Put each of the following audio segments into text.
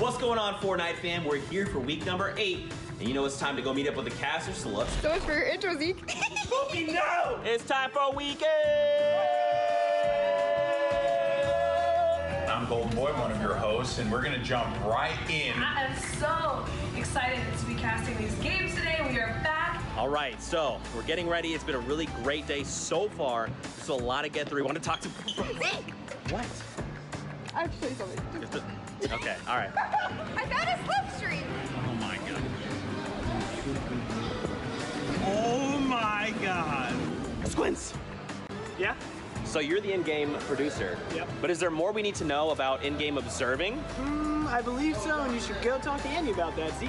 What's going on, Fortnite fam? We're here for week number 8. And you know it's time to go meet up with the casters, so let's So much for your intro, Zeke. Poopy, no! It's time for week 8! Golden Boy, one of your hosts, and we're gonna jump right in. I am so excited to be casting these games today. We are back. All right, so we're getting ready. It's been a really great day so far. There's a lot to get through. We want to talk to... What? Actually, something. Okay, all right. I found a slipstream. Oh my God. Oh my God. Squints. Yeah? So you're the in-game producer. Yep. But is there more we need to know about in-game observing? I believe so, and you should go talk to Andy about that, Zeke.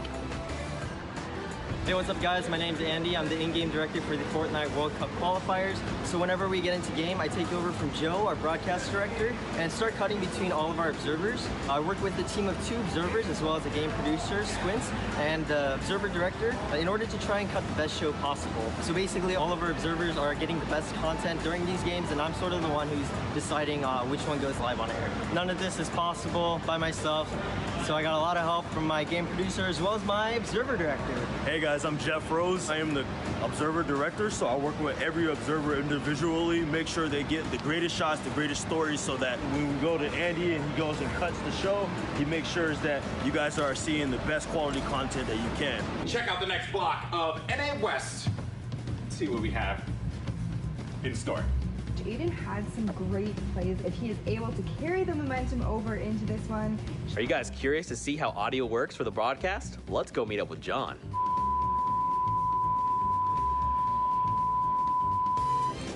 Hey, what's up guys? My name's Andy. I'm the in-game director for the Fortnite World Cup qualifiers. So whenever we get into game, I take over from Joe, our broadcast director, and start cutting between all of our observers. I work with a team of 2 observers as well as a game producer, Squints, and the observer director in order to try and cut the best show possible. So basically all of our observers are getting the best content during these games, and I'm sort of the one who's deciding which one goes live on air. None of this is possible by myself, so I got a lot of help from my game producer as well as my observer director. Hey guys, I'm Jeff Rose. I am the observer director, so I work with every observer individually, make sure they get the greatest shots, the greatest stories, so that when we go to Andy and he goes and cuts the show, he makes sure that you guys are seeing the best quality content that you can. Check out the next block of NA West. Let's see what we have in store. Aiden had some great plays. If he is able to carry the momentum over into this one. Are you guys curious to see how audio works for the broadcast? Let's go meet up with John.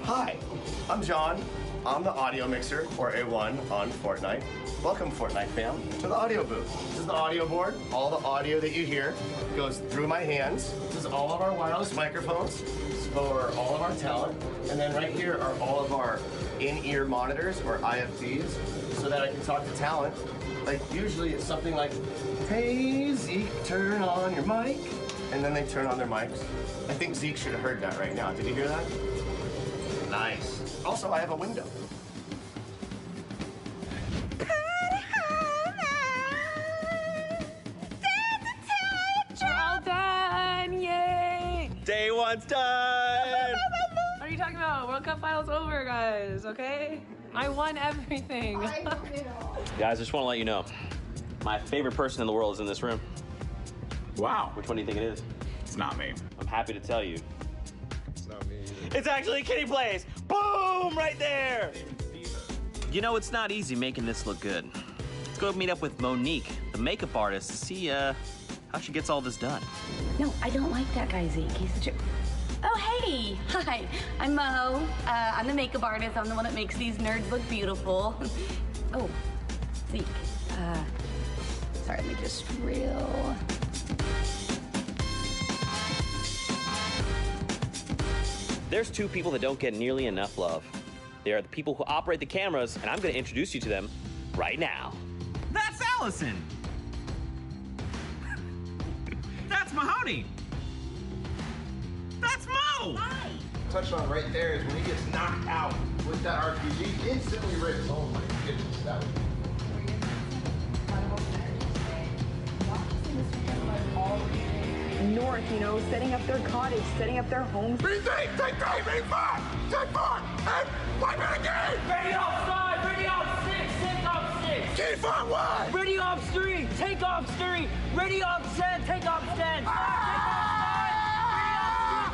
Hi, I'm John. I'm the audio mixer, or A1, on Fortnite. Welcome, Fortnite fam, to the audio booth. This is the audio board. All the audio that you hear goes through my hands. This is all of our wireless microphones for all of our talent. And then right here are all of our in-ear monitors, or IFTs, so that I can talk to talent. Like, usually it's something like, hey, Zeke, turn on your mic. And then they turn on their mics. I think Zeke should have heard that right now. Did you hear that? Nice. Also, I have a window. We're all done. Yay. Day 1's done! What are you talking about? World Cup finals over, guys, okay? I won everything. Guys, I just want to let you know, my favorite person in the world is in this room. Wow. Which one do you think it is? It's not me. I'm happy to tell you. It's not me. It's actually Kitty Plays! Boom! Right there! You know, it's not easy making this look good. Let's go meet up with Monique, the makeup artist, to see how she gets all this done. No, I don't like that guy, Zeke. He's such a... Oh, hey! Hi, I'm Mo. I'm the makeup artist. I'm the one that makes these nerds look beautiful. Oh, Zeke. Sorry, let me just reel. There's 2 people that don't get nearly enough love. They are the people who operate the cameras, and I'm going to introduce you to them right now. That's Allison. That's Mahoney. That's Mo. Hi. Touched on right there is when he gets knocked out with that RPG, instantly rips. Oh my goodness, that was North, you know, setting up their cottage, setting up their homes. take 3, take 4, and 1 minute game! Ready off 5, ready off 6, take off 6. Keep on 1! Ready off 3, take off 3. Ready off 10, take off 10. Take off 5, ready off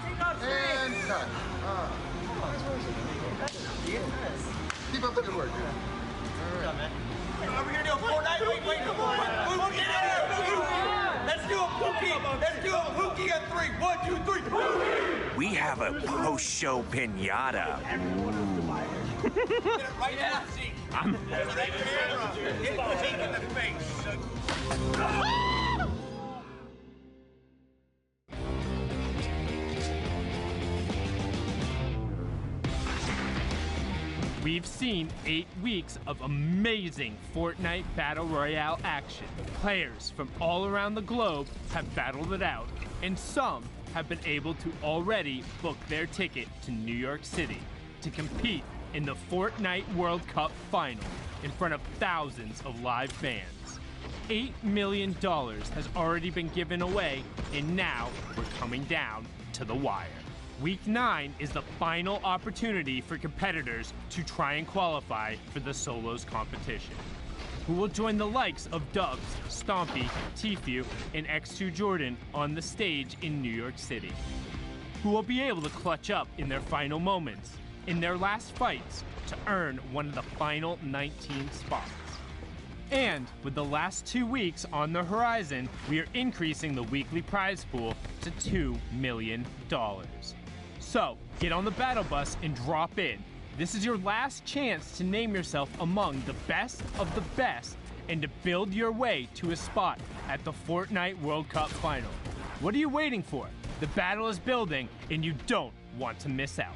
3, take off 6. And cut. Keep up the good work. Are we gonna do a Fortnite? Wait, come on. Let's do a Pookie. Let's do a Pookie on 3. 1, 2, 3. Pookie. We have a post-show pinata. Right now, see. I'm ready to hit Zeke in the face. We've seen 8 weeks of amazing Fortnite Battle Royale action. Players from all around the globe have battled it out, and some have been able to already book their ticket to New York City to compete in the Fortnite World Cup final in front of thousands of live fans. $8 million has already been given away, and now we're coming down to the wire. Week 9 is the final opportunity for competitors to try and qualify for the solos competition, who will join the likes of Dubs, Stompy, Tfue, and X2 Jordan on the stage in New York City, who will be able to clutch up in their final moments, in their last fights, to earn one of the final 19 spots. And with the last 2 weeks on the horizon, we are increasing the weekly prize pool to $2 million. So, get on the battle bus and drop in. This is your last chance to name yourself among the best of the best and to build your way to a spot at the Fortnite World Cup final. What are you waiting for? The battle is building and you don't want to miss out.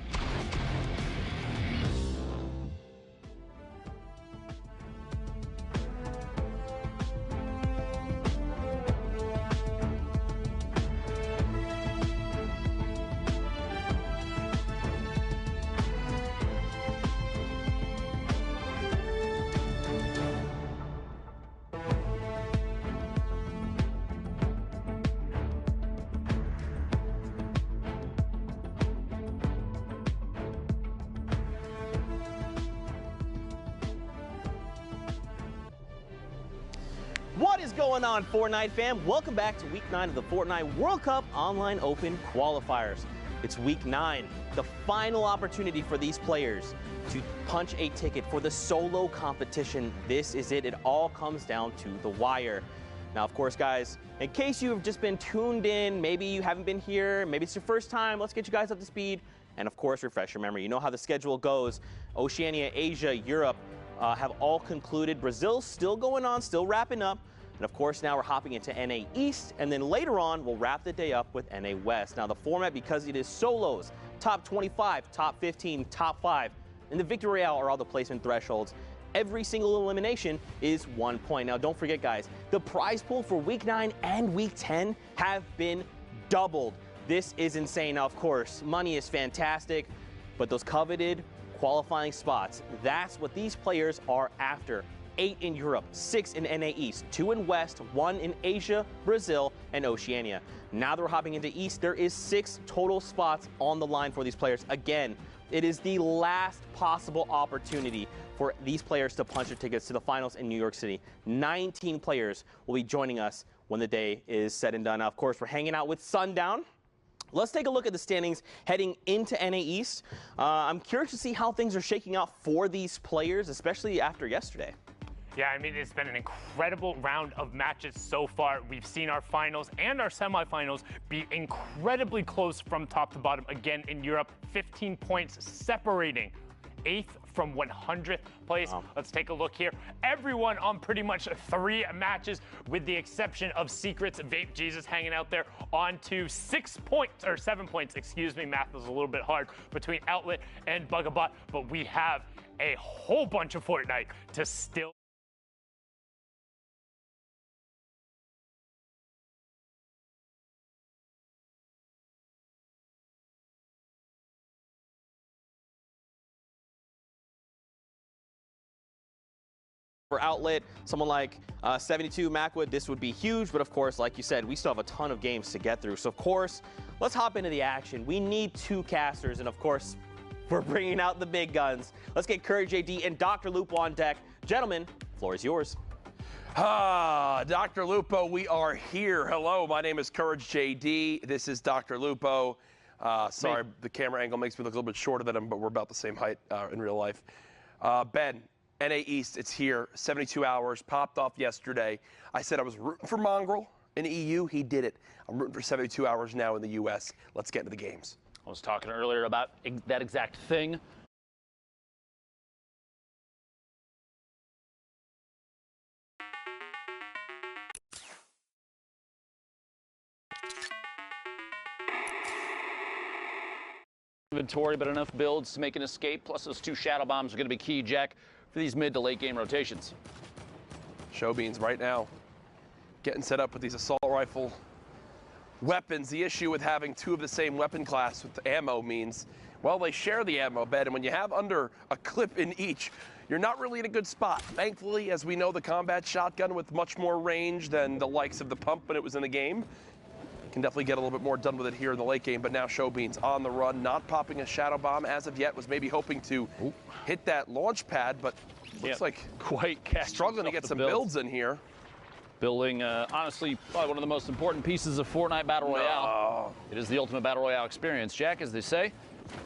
What is going on, Fortnite fam? Welcome back to Week 9 of the Fortnite World Cup Online Open Qualifiers. It's Week 9, the final opportunity for these players to punch a ticket for the solo competition. This is it. It all comes down to the wire. Now, of course, guys, in case you've just been tuned in, maybe you haven't been here, maybe it's your first time, let's get you guys up to speed. And of course, refresh your memory. You know how the schedule goes. Oceania, Asia, Europe have all concluded. Brazil's still going on, still wrapping up. And of course, now we're hopping into NA East, and then later on, we'll wrap the day up with NA West. Now, the format, because it is solos, top 25, top 15, top 5, and the Victory Royale are all the placement thresholds. Every single elimination is 1 point. Now, don't forget, guys, the prize pool for Week 9 and Week 10 have been doubled. This is insane. Now, of course, money is fantastic, but those coveted qualifying spots, that's what these players are after. 8 in Europe, 6 in NA East, 2 in West, 1 in Asia, Brazil, and Oceania. Now that we're hopping into East, there is 6 total spots on the line for these players. Again, it is the last possible opportunity for these players to punch their tickets to the finals in New York City. 19 players will be joining us when the day is said and done. Now, of course, we're hanging out with Sundown. Let's take a look at the standings heading into NA East. I'm curious to see how things are shaking out for these players, especially after yesterday. Yeah, I mean, it's been an incredible round of matches so far. We've seen our finals and our semifinals be incredibly close from top to bottom. Again, in Europe, 15 points separating 8th from 100th place. Wow. Let's take a look here. Everyone on pretty much 3 matches, with the exception of Secrets, Vape Jesus hanging out there on to 6 points, or 7 points, excuse me. Math was a little bit hard between Outlet and Bugabot, but we have a whole bunch of Fortnite to still. For Outlet, someone like 72 Macwood, this would be huge, but of course, like you said, we still have a ton of games to get through. So of course, let's hop into the action. We need 2 casters, and of course, we're bringing out the big guns. Let's get Courage JD and Dr. Lupo on deck. Gentlemen, floor is yours. Dr. Lupo, we are here. Hello, my name is Courage JD. This is Dr. Lupo. Sorry, the camera angle makes me look a little bit shorter than him, but we're about the same height in real life. Ben, NA East, it's here, 72 hours, popped off yesterday. I said I was rooting for Mongrel in the EU. He did it. I'm rooting for 72 hours now in the US. Let's get into the games. I was talking earlier about that exact thing. Inventory, but enough builds to make an escape. Plus those 2 shadow bombs are going to be key, Jack, for these mid to late game rotations. Show beans right now, getting set up with these assault rifle weapons. The issue with having 2 of the same weapon class with the ammo means, well, they share the ammo bed, and when you have under a clip in each, you're not really in a good spot. Thankfully, as we know, the combat shotgun with much more range than the likes of the pump when it was in the game Can definitely get a little bit more done with it here in the late game, but now Showbeans on the run, not popping a Shadow Bomb as of yet, was maybe hoping to hit that launch pad, but looks like quite struggling to get some builds in here. Building, honestly, probably one of the most important pieces of Fortnite Battle Royale. It is the ultimate Battle Royale experience, Jack, as they say.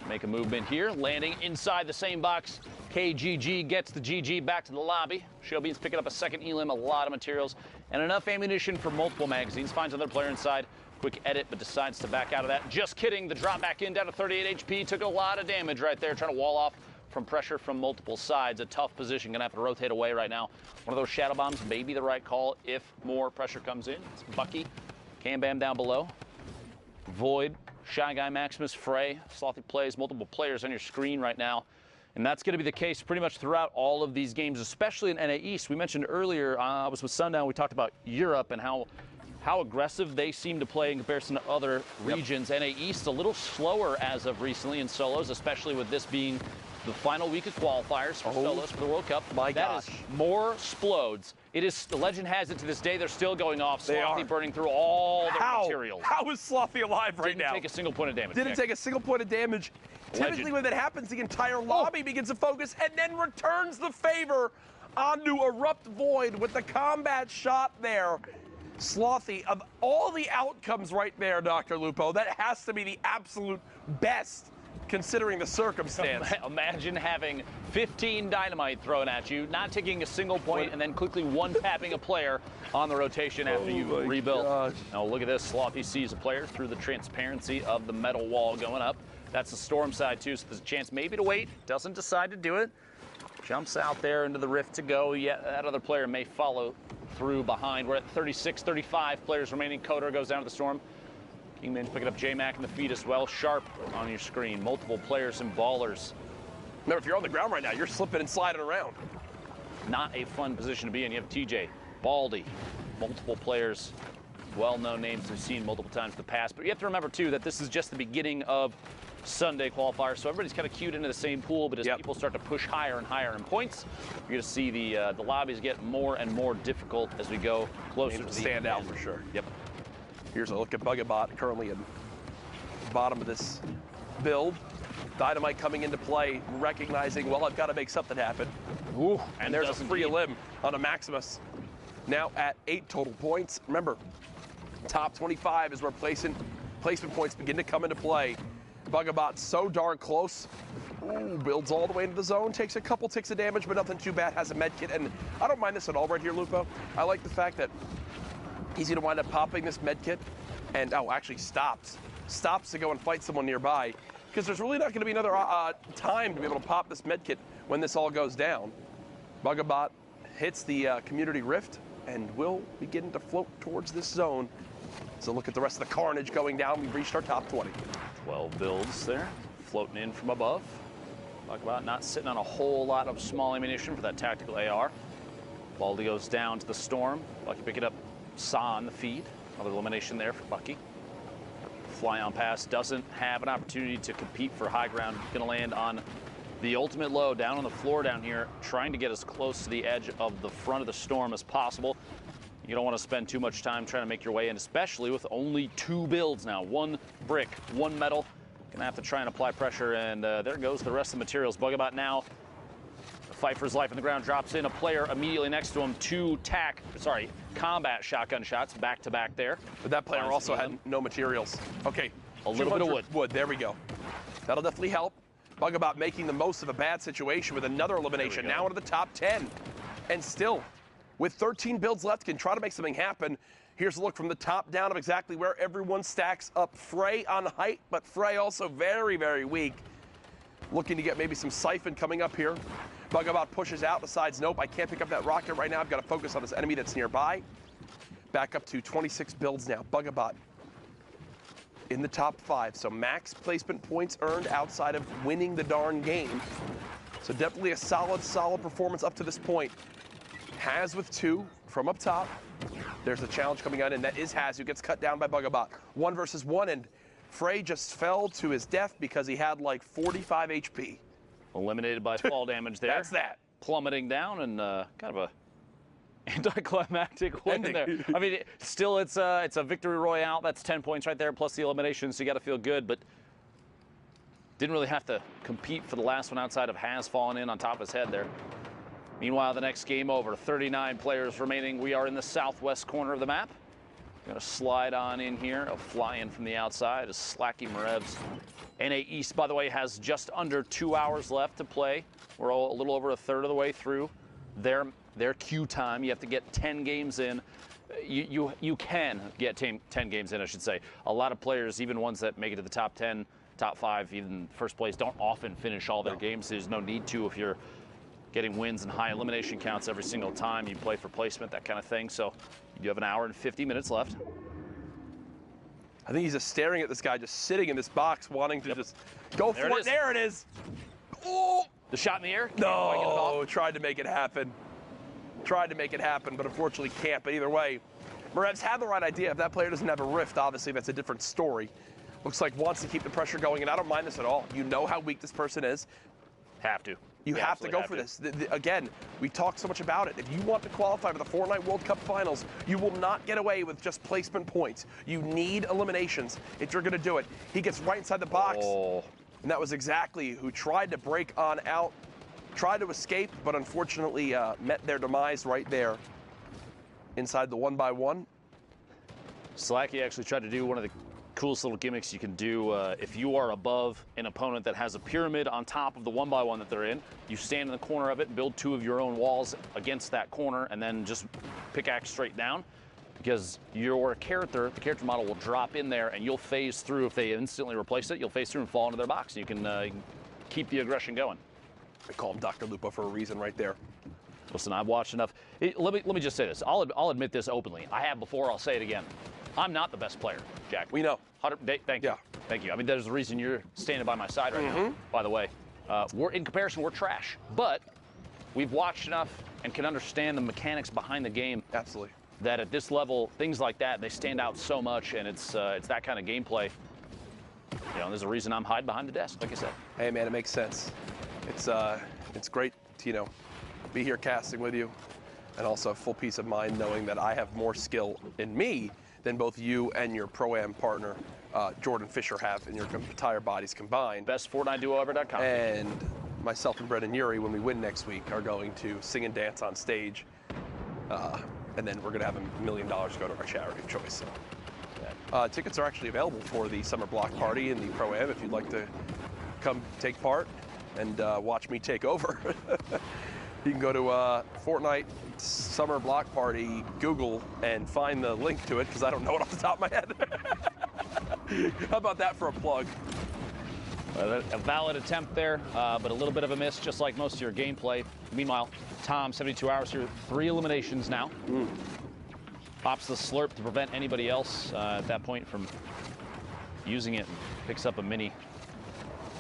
Make a movement here, landing inside the same box. KGG gets the GG back to the lobby. Showbeans picking up a second elim, a lot of materials, and enough ammunition for multiple magazines. Finds another player inside. Quick edit, but decides to back out of that. Just kidding. The drop back in down to 38 HP. Took a lot of damage right there, trying to wall off from pressure from multiple sides. A tough position. Gonna have to rotate away right now. One of those shadow bombs may be the right call if more pressure comes in. It's Bucky. Cam Bam down below. Void. Shy Guy, Maximus, Frey. Slothy plays multiple players on your screen right now. And that's going to be the case pretty much throughout all of these games, especially in NA East. We mentioned earlier, I was with Sundown, we talked about Europe and how aggressive they seem to play in comparison to other regions. NA East a little slower as of recently in solos, especially with this being the final week of qualifiers for solos for the World Cup. My gosh. That is more splodes. It is, the legend has it to this day, they're still going off. Slothy burning through all their materials. How is Slothy alive right now? Didn't take a single point of damage. Didn't take a single point of damage. Typically when that happens, the entire lobby begins to focus and then returns the favor onto Erupt Void with the combat shot there. Slothy, of all the outcomes right there, Dr. Lupo, that has to be the absolute best considering the circumstance. Imagine having 15 dynamite thrown at you, not taking a single point, and then quickly one-tapping a player on the rotation after you rebuild. Gosh. Now look at this. Slothy sees a player through the transparency of the metal wall going up. That's the storm side too, so there's a chance maybe to wait. Doesn't decide to do it. Jumps out there into the rift to go. Yet that other player may follow through behind. We're at 36, 35 players remaining. Coder goes down to the storm. Kingman's picking up J-Mac in the feed as well. Sharp on your screen. Multiple players and ballers. Remember, if you're on the ground right now, you're slipping and sliding around. Not a fun position to be in. You have TJ, Baldy, multiple players, well-known names we've seen multiple times in the past. But you have to remember, too, that this is just the beginning of Sunday qualifiers, so everybody's kind of queued into the same pool, but as people start to push higher and higher in points, you're going to see the lobbies get more and more difficult as we go closer to the stand out for sure. Yep. Here's a look at Bugabot, currently in the bottom of this build. Dynamite coming into play, recognizing, well, I've got to make something happen. Ooh, and there's a free limb on a Maximus. Now at 8 total points. Remember, top 25 is where placement points begin to come into play. Bugabot so darn close. Ooh, builds all the way into the zone, takes a couple ticks of damage, but nothing too bad, has a med kit. And I don't mind this at all right here, Lupo. I like the fact that he's going to wind up popping this med kit and, actually stops to go and fight someone nearby, because there's really not going to be another time to be able to pop this med kit when this all goes down. Bugabot hits the community rift and will begin to float towards this zone. So look at the rest of the carnage going down. We've reached our top 20. 12 builds there, floating in from above. Bugabot not sitting on a whole lot of small ammunition for that tactical AR. Baldy goes down to the storm. Bucky picking up Saw on the feed. Another elimination there for Bucky. Fly on pass doesn't have an opportunity to compete for high ground. Going to land on the ultimate low down on the floor down here, trying to get as close to the edge of the front of the storm as possible. You don't want to spend too much time trying to make your way in, especially with only 2 builds now. 1 brick, 1 metal. Gonna have to try and apply pressure, and there goes the rest of the materials. Bugabot now, the fight for his life on the ground, drops in a player immediately next to him. 2 combat shotgun shots back to back there. But that player also had no materials. Okay, a little bit of wood. There we go. That'll definitely help. Bugabot making the most of a bad situation with another elimination, now into the top 10. And still, with 13 builds left, can try to make something happen. Here's a look from the top down of exactly where everyone stacks up. Frey on height, but Frey also very, very weak. Looking to get maybe some siphon coming up here. Bugabot pushes out, decides, nope, I can't pick up that rocket right now. I've got to focus on this enemy that's nearby. Back up to 26 builds now. Bugabot in the top 5. So max placement points earned outside of winning the darn game. So definitely a solid performance up to this point. Haz with 2 from up top. There's a challenge coming on, and that is Haz, who gets cut down by Bugabot. 1 versus 1, and Frey just fell to his death because he had like 45 HP. Eliminated by fall damage there. That's that. Plummeting down, and kind of a anticlimactic win there. I mean, still, it's a victory royale. That's 10 points right there, plus the elimination, so you got to feel good. But didn't really have to compete for the last one outside of Has falling in on top of his head there. Meanwhile, the next game over, 39 players remaining. We are in the southwest corner of the map. Going to slide on in here. A fly in from the outside is Slacky Marevs. NA East, by the way, has just under 2 hours left to play. We're a little over a third of the way through their queue time. You have to get 10 games in. You can get 10 games in, I should say. A lot of players, even ones that make it to the top 10, top 5, even first place, don't often finish all their games. There's no need to if you're getting wins and high elimination counts every single time you play for placement, that kind of thing. So you have an hour and 50 minutes left. I think he's just staring at this guy, just sitting in this box, wanting to just go for it. There it is. Oh! The shot in the air? No, tried to make it happen. Tried to make it happen, but unfortunately can't. But either way, Marevs had the right idea. If that player doesn't have a rift, obviously that's a different story. Looks like wants to keep the pressure going, and I don't mind this at all. You know how weak this person is. Have to. You have to go for this. Again, we talked so much about it. If you want to qualify for the Fortnite World Cup Finals, you will not get away with just placement points. You need eliminations if you're going to do it. He gets right inside the box, and that was exactly who tried to break on out, tried to escape, but unfortunately met their demise right there inside the 1x1. Slacky actually tried to do one of the coolest little gimmicks you can do. If you are above an opponent that has a pyramid on top of the 1x1 that they're in, you stand in the corner of it and build 2 of your own walls against that corner and then just pickaxe straight down, because your character, the character model, will drop in there and you'll phase through. If they instantly replace it, you'll phase through and fall into their box. You can keep the aggression going. I call him Dr. Lupo for a reason right there. Listen, I've watched enough. Let me just say this. I'll admit this openly. I have before. I'll say it again. I'm not the best player, Jack. We know. Thank you. Thank you. I mean, there's a reason you're standing by my side right now, by the way. In comparison, we're trash. But we've watched enough and can understand the mechanics behind the game. Absolutely. That at this level, things like that, they stand out so much, and it's that kind of gameplay. You know, there's a reason I'm hiding behind the desk, like I said. Hey, man, it makes sense. It's great to, be here casting with you, and also have full peace of mind knowing that I have more skill in me than both you and your Pro-Am partner, Jordan Fisher, have in your entire bodies combined. Best FortniteDuoEver.com. And myself and Brendan Urie, when we win next week, are going to sing and dance on stage. And then we're going to have $1 million go to our charity of choice. So. Tickets are actually available for the summer block party and the Pro-Am if you'd like to come take part and watch me take over. You can go to Fortnite Summer Block Party, Google, and find the link to it, because I don't know it off the top of my head. How about that for a plug? A valid attempt there, but a little bit of a miss, just like most of your gameplay. Meanwhile, Tom, 72 hours here, 3 eliminations now. Pops the slurp to prevent anybody else at that point from using it, and picks up a mini.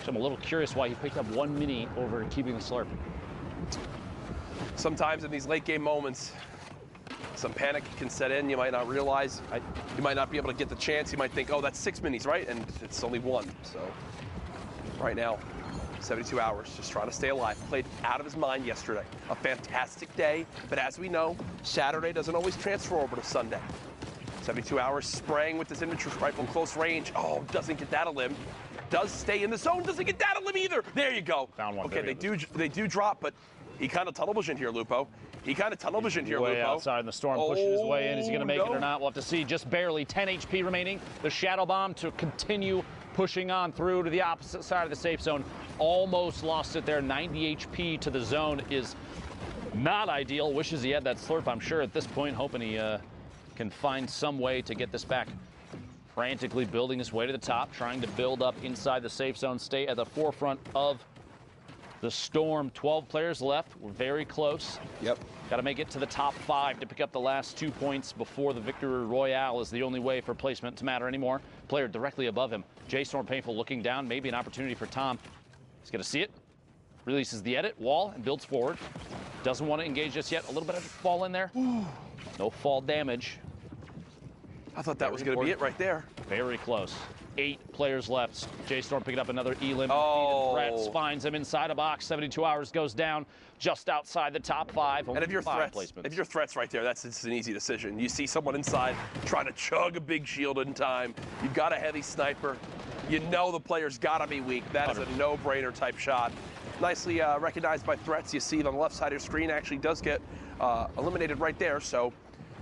So I'm a little curious why he picked up 1 mini over keeping the slurp. Sometimes in these late game moments, some panic can set in. You might not realize. You might not be able to get the chance. You might think, oh, that's 6 minis, right? And it's only 1. So right now, 72 hours, just trying to stay alive. Played out of his mind yesterday. A fantastic day, but as we know, Saturday doesn't always transfer over to Sunday. 72 hours spraying with this infantry rifle close range. Oh, doesn't get that a limb. Does stay in the zone, doesn't get that a limb either. There you go. Found one. Okay, they do drop, but he kind of tunnel visioned here, Lupo. He kind of tunnel visioned here, Lupo. Lupo. Outside in the storm, pushing his way in. Is he going to make it or not? We'll have to see. Just barely 10 HP remaining. The Shadow Bomb to continue pushing on through to the opposite side of the safe zone. Almost lost it there. 90 HP to the zone is not ideal. Wishes he had that slurp, I'm sure, at this point, hoping he can find some way to get this back. Frantically building his way to the top, trying to build up inside the safe zone, stay at the forefront of the storm. 12 players left. We're very close. Yep. Got to make it to the top 5 to pick up the last 2 points before the victory royale is the only way for placement to matter anymore. Player directly above him. J-Storm Painful looking down. Maybe an opportunity for Tom. He's going to see it. Releases the edit wall and builds forward. Doesn't want to engage just yet. A little bit of fall in there. No fall damage. I thought that was going to be it right there. Very close. 8 players left. J-Storm picking up another elim. Oh. Threats finds him inside a box. 72 hours goes down just outside the top 5. And if you're threats right there, it's an easy decision. You see someone inside trying to chug a big shield in time. You've got a heavy sniper. You know the player's got to be weak. That is a no-brainer type shot. Nicely recognized by threats. You see it on the left side of your screen. Actually does get eliminated right there. So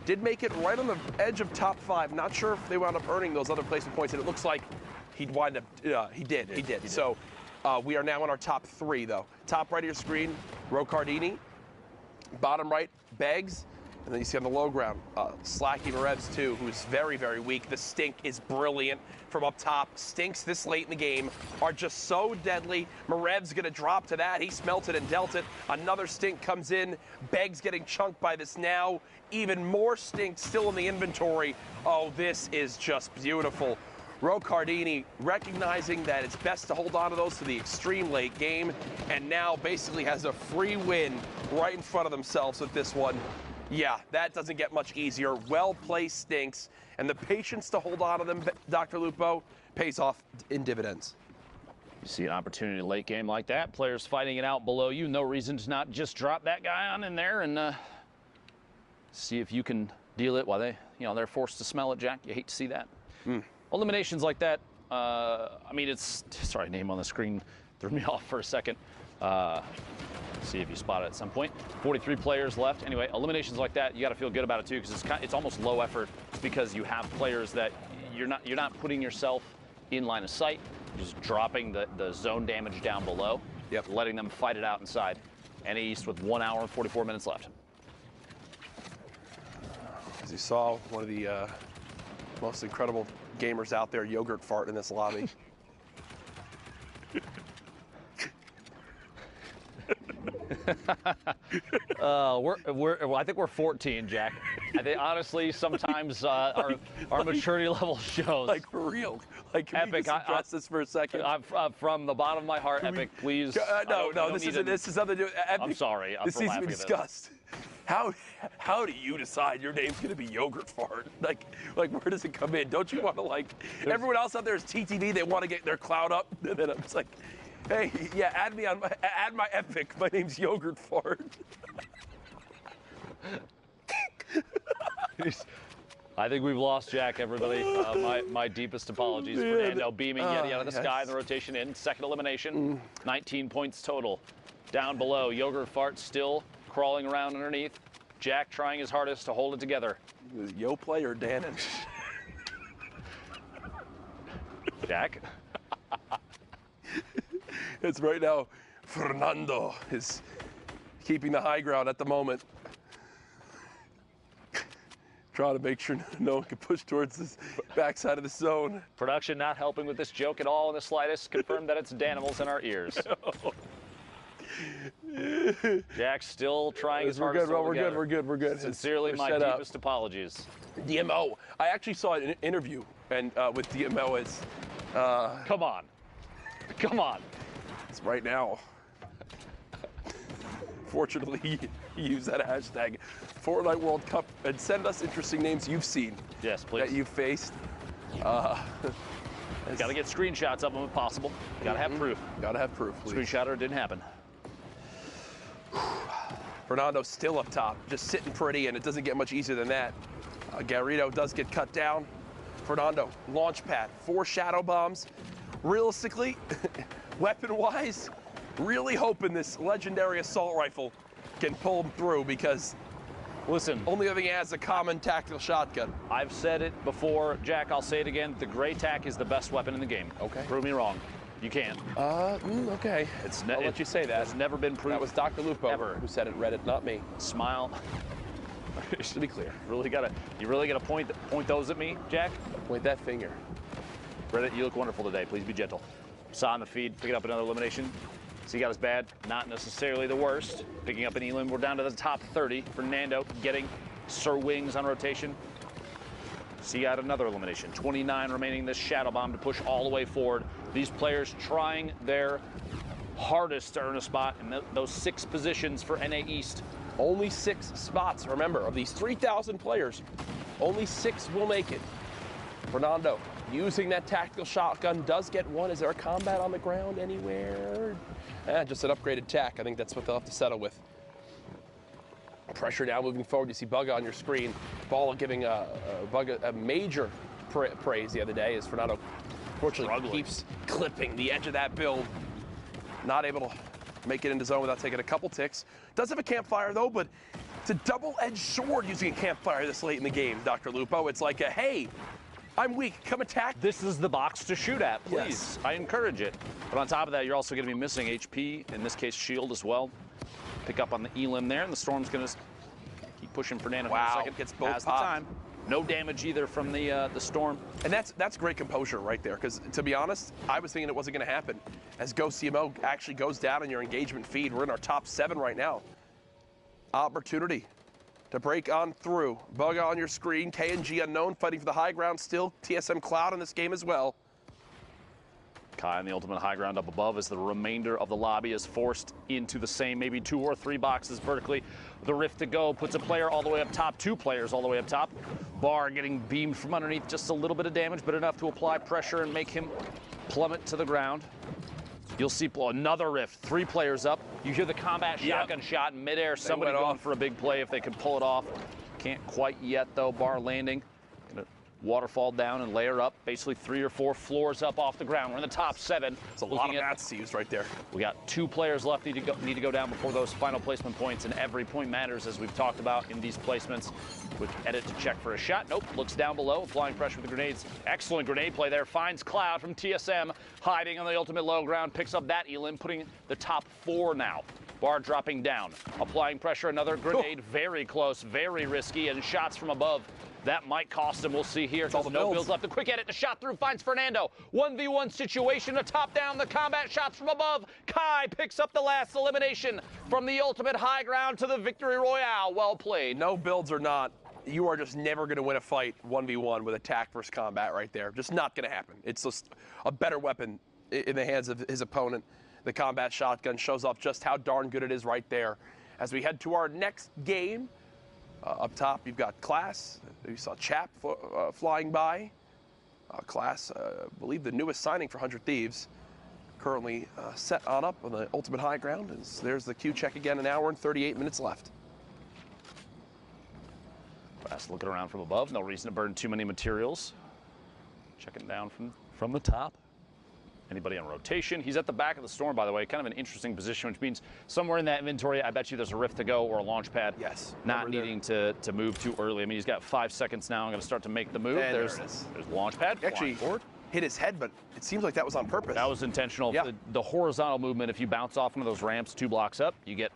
did make it right on the edge of top 5. Not sure if they wound up earning those other placement points, and it looks like he'd wind up. He did. So we are now in our top 3, though. Top right of your screen, Rocardini. Bottom right, Beggs. And then you see on the low ground, Slacky Marevs, too, who's very, very weak. The Stink is brilliant from up top. Stinks this late in the game are just so deadly. Marev's going to drop to that. He smelt it and dealt it. Another Stink comes in. Beggs getting chunked by this now. Even more Stink still in the inventory. Oh, this is just beautiful. Rocardini recognizing that it's best to hold on to those to the extreme late game, and now basically has a free win right in front of themselves with this one. Yeah, that doesn't get much easier. Well-placed Stinks, and the patience to hold on to them, Dr. Lupo, pays off in dividends. You see an opportunity late game like that, players fighting it out below you, no reason to not just drop that guy on in there and see if you can deal it while they're forced to smell it, Jack. You hate to see that. Eliminations like that, I mean, sorry, name on the screen threw me off for a second. See if you spot it at some point. 43 players left. Anyway, eliminations like that, you got to feel good about it too, because it's almost low effort because you have players that you're not putting yourself in line of sight, just dropping the zone damage down below. Yep. Letting them fight it out inside. NA East with 1 hour and 44 minutes left. As you saw, one of the most incredible gamers out there, Yogurt Fart, in this lobby. I think we're 14, Jack. I think honestly, sometimes our maturity level shows. Like for real. Like can Epic. You just address this for a second? From the bottom of my heart, Epic, please. No, this is nothing to do. Epic, I'm sorry. This needs to be discussed. How do you decide your name's going to be Yogurt Fart? Like where does it come in? Don't you want to everyone else out there is TTV? They want to get their clout up, and then I'm just like, hey, yeah, add my Epic. My name's Yogurt Fart. I think we've lost Jack, everybody. My deepest apologies. Fernando beaming Yeti out of the sky in the rotation in. Second elimination, 19 points total. Down below, Yogurt Fart still crawling around underneath. Jack trying his hardest to hold it together. Yo player, Dannon. Jack? It's right now, Fernando is keeping the high ground at the moment. Trying to make sure no one can push towards this backside of the zone. Production not helping with this joke at all in the slightest. Confirmed that it's Danimals in our ears. Jack's still trying his hardest. We're good. Sincerely, my deepest apologies. DMO. I actually saw an interview and with DMO. It's come on. It's right now. Fortunately, he used that hashtag Fortnite World Cup and send us interesting names you've seen. Yes, please. That you've faced. Got to get screenshots of them if possible. Got to have proof. Got to have proof, please. Screenshotter didn't happen. Fernando still up top, just sitting pretty, and it doesn't get much easier than that. Garrido does get cut down. Fernando, launch pad, 4 shadow bombs. Realistically, weapon-wise, really hoping this legendary assault rifle can pull him through because, listen, only other thing he has is a common tactical shotgun. I've said it before, Jack, I'll say it again. The Gray Tac is the best weapon in the game. Okay. Prove me wrong. You can't. Okay. I'll let you say that. It's never been proven. That was Dr. Lupo who said it, read it, not me. Smile. Just to be clear. You really gotta point those at me, Jack? Point that finger. Reddit, you look wonderful today. Please be gentle. Saw on the feed, picking up another elimination. So he got his bad, not necessarily the worst. Picking up an elim. We're down to the top 30. Fernando getting Sir Wings on rotation. So he got another elimination. 29 remaining. This shadow bomb to push all the way forward. These players trying their hardest to earn a spot in those 6 positions for NA East. Only 6 spots. Remember, of these 3,000 players, only 6 will make it. Fernando using that tactical shotgun. Does get one. Is there a combat on the ground anywhere? Just an upgraded tack. I think that's what they'll have to settle with. Pressure now moving forward. You see Bugga on your screen. Ball giving Bugga a major praise the other day as Fernando fortunately keeps clipping the edge of that build. Not able to make it into zone without taking a couple ticks. Does have a campfire though, but it's a double-edged sword using a campfire this late in the game, Dr. Lupo. It's like a, hey, I'm weak, come attack. This is the box to shoot at, please. Yes. I encourage it. But on top of that, you're also going to be missing HP, in this case shield as well. Pick up on the elim there, and the Storm's going to keep pushing Fernando for a second. Gets both has the time. No damage either from the Storm. And that's great composure right there, because to be honest, I was thinking it wasn't going to happen. As Go CMO actually goes down in your engagement feed, we're in our top 7 right now. Opportunity to break on through. Bugga on your screen, KNG unknown, fighting for the high ground still. TSM Cloud in this game as well. Kai on the ultimate high ground up above as the remainder of the lobby is forced into the same maybe 2 or 3 boxes vertically. The rift to go puts a player all the way up top, 2 players all the way up top. Bar getting beamed from underneath, just a little bit of damage, but enough to apply pressure and make him plummet to the ground. You'll see another rift, 3 players up. You hear the combat shotgun shot in midair. Somebody going for a big play if they can pull it off. Can't quite yet though. Bar landing. Gonna waterfall down and layer up. Basically 3 or 4 floors up off the ground. We're in the top 7. It's a lot of mats to use right there. We got 2 players left need to go down before those final placement points, and every point matters as we've talked about in these placements. With edit to check for a shot. Nope, looks down below, applying pressure with the grenades. Excellent grenade play there. Finds Cloud from TSM, hiding on the ultimate low ground. Picks up that elim, putting the top 4 now. Bar dropping down, applying pressure. Another grenade, very close, very risky, and shots from above. That might cost him. We'll see here. There's no builds left. A quick edit. The shot through finds Fernando. 1v1 situation. A top down. The combat shots from above. Kai picks up the last elimination from the ultimate high ground to the victory royale. Well played. No builds or not, you are just never going to win a fight 1v1 with attack versus combat right there. Just not going to happen. It's just a better weapon in the hands of his opponent. The combat shotgun shows off just how darn good it is right there. As we head to our next game, up top you've got Class. You saw Chap flying by. Class, I believe the newest signing for 100 Thieves. Currently set on up on the ultimate high ground. There's the Q check again, 1 hour and 38 minutes left. Fast looking around from above. No reason to burn too many materials. Checking down from the top. Anybody on rotation? He's at the back of the Storm, by the way. Kind of an interesting position, which means somewhere in that inventory, I bet you there's a rift to go or a launch pad. Yes. Not needing to move too early. I mean, he's got 5 seconds now. I'm going to start to make the move. There's the launch pad. Actually hit his head, but it seems like that was on purpose. That was intentional. Yeah. The horizontal movement, if you bounce off one of those ramps 2 blocks up, you get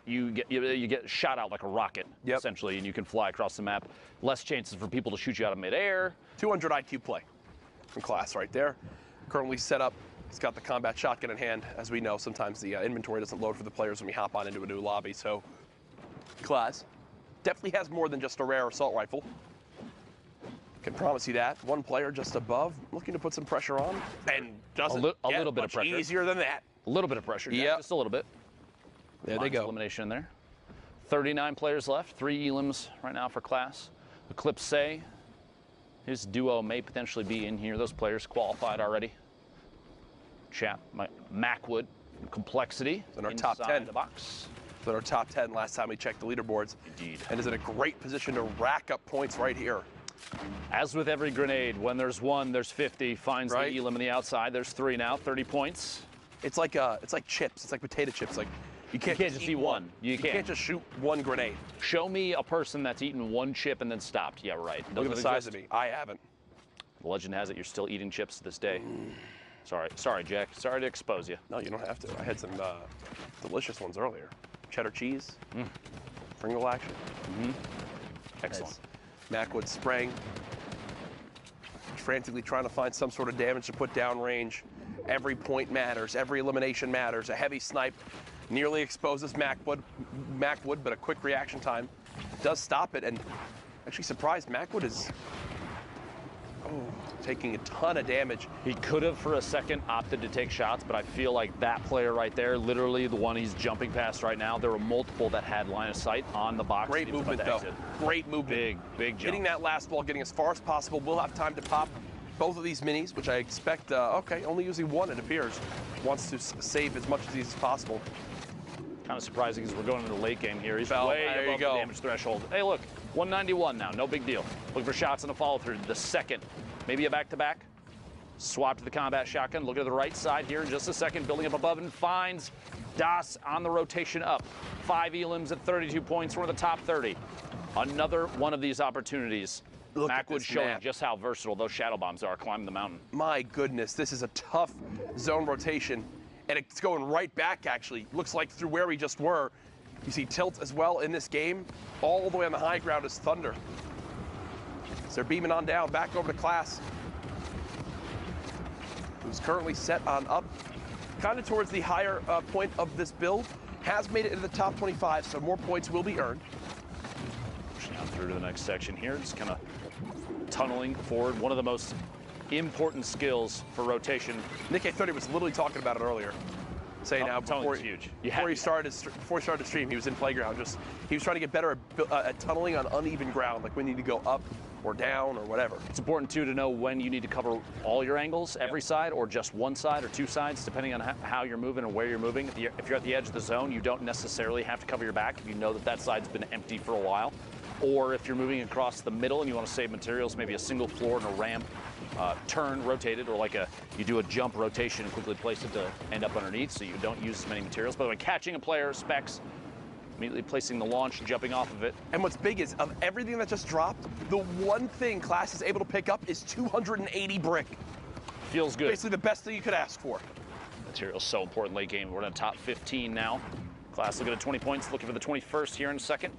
shot out like a rocket, essentially, and you can fly across the map. Less chances for people to shoot you out of midair. 200 IQ play from Class right there. Currently set up. He's got the combat shotgun in hand. As we know, sometimes the inventory doesn't load for the players when we hop on into a new lobby. So Class definitely has more than just a rare assault rifle. Can promise you that. 1 player just above, looking to put some pressure on, and doesn't a little bit of pressure. Easier than that. A little bit of pressure. Yeah, just a little bit. There they go. Elimination in there. 39 players left. 3 elims right now for Class. Eclipse say his duo may potentially be in here. Those players qualified already. Chap, Macwood, Complexity in our top 10. The box. In our top 10 last time we checked the leaderboards. Indeed. And is in a great position to rack up points right here. As with every grenade, when there's 1, there's 50. Finds the elim on the outside. There's 3 now, 30 points. It's like chips. It's like potato chips. Like you can't just eat one. You can't just shoot 1 grenade. Show me a person that's eaten 1 chip and then stopped. Yeah, right. Look at the size of me. I haven't. The legend has it you're still eating chips to this day. Sorry, Jack. Sorry to expose you. No, you don't have to. I had some delicious ones earlier. Cheddar cheese, Pringle action. Excellent. Macwood spraying, frantically trying to find some sort of damage to put down range. Every point matters. Every elimination matters. A heavy snipe nearly exposes Macwood, but a quick reaction time does stop it. And actually surprised, Macwood is taking a ton of damage. He could have for a second opted to take shots, but I feel like that player right there, literally the one he's jumping past right now, there were multiple that had line of sight on the box. Great movement though. Great movement. Big jump. Hitting that last ball, getting as far as possible. We'll have time to pop both of these minis, which I expect, okay, only using one, it appears. Wants to save as much of these as possible. Kind of surprising because we're going into the late game here. He's Fell. way There above you go. the damage threshold. Hey, look, 191 now, no big deal. Looking for shots and a follow-through. The second, maybe a back-to-back. Swap to the combat shotgun. Look at the right side here in just a second. Building up above and finds Das on the rotation up. 5 elims at 32 points. We're in the top 30. Another one of these opportunities. Mackwood showing just how versatile those shadow bombs are climbing the mountain. My goodness, this is a tough zone rotation. And it's going right back, actually. Looks like through where we just were. You see Tilt as well in this game. All the way on the high ground is Thunder. So they're beaming on down, back over to Class, who's currently set on up, kind of towards the higher point of this build. Has made it into the top 25, so more points will be earned. Pushing on through to the next section here, just kind of tunneling forward. One of the most important skills for rotation. Nick A30 was literally talking about it earlier, saying how before he started to stream, he was in Playground. He was trying to get better at tunneling on uneven ground, like when you need to go up or down or whatever. It's important too to know when you need to cover all your angles, every side, or just one side or two sides, depending on how you're moving and where you're moving. If you're at the edge of the zone, you don't necessarily have to cover your back if you know that that side's been empty for a while. Or if you're moving across the middle and you want to save materials, maybe a single floor and a ramp, turn rotated, or like you do a jump rotation and quickly place it to end up underneath so you don't use as many materials. By the way, catching a player, specs, immediately placing the launch and jumping off of it. And what's big is, of everything that just dropped, the one thing Class is able to pick up is 280 brick. Feels good. Basically the best thing you could ask for. Material's so important late game. We're in the top 15 now. Class looking at 20 points, looking for the 21st here in a second.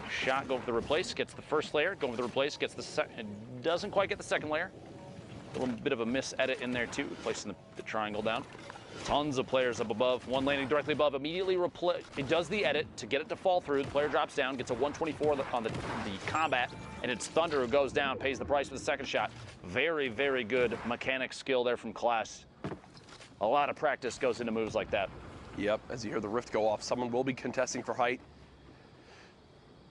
Shot, go for the replace, gets the first layer, go for the replace, gets the second, doesn't quite get the second layer. A little bit of a miss edit in there too, placing the triangle down. Tons of players up above, one landing directly above, immediately it does the edit to get it to fall through. The player drops down, gets a 124 on the combat, and it's Thunder who goes down, pays the price for the second shot. Very, very good mechanic skill there from Class. A lot of practice goes into moves like that. Yep, as you hear the rift go off, someone will be contesting for height.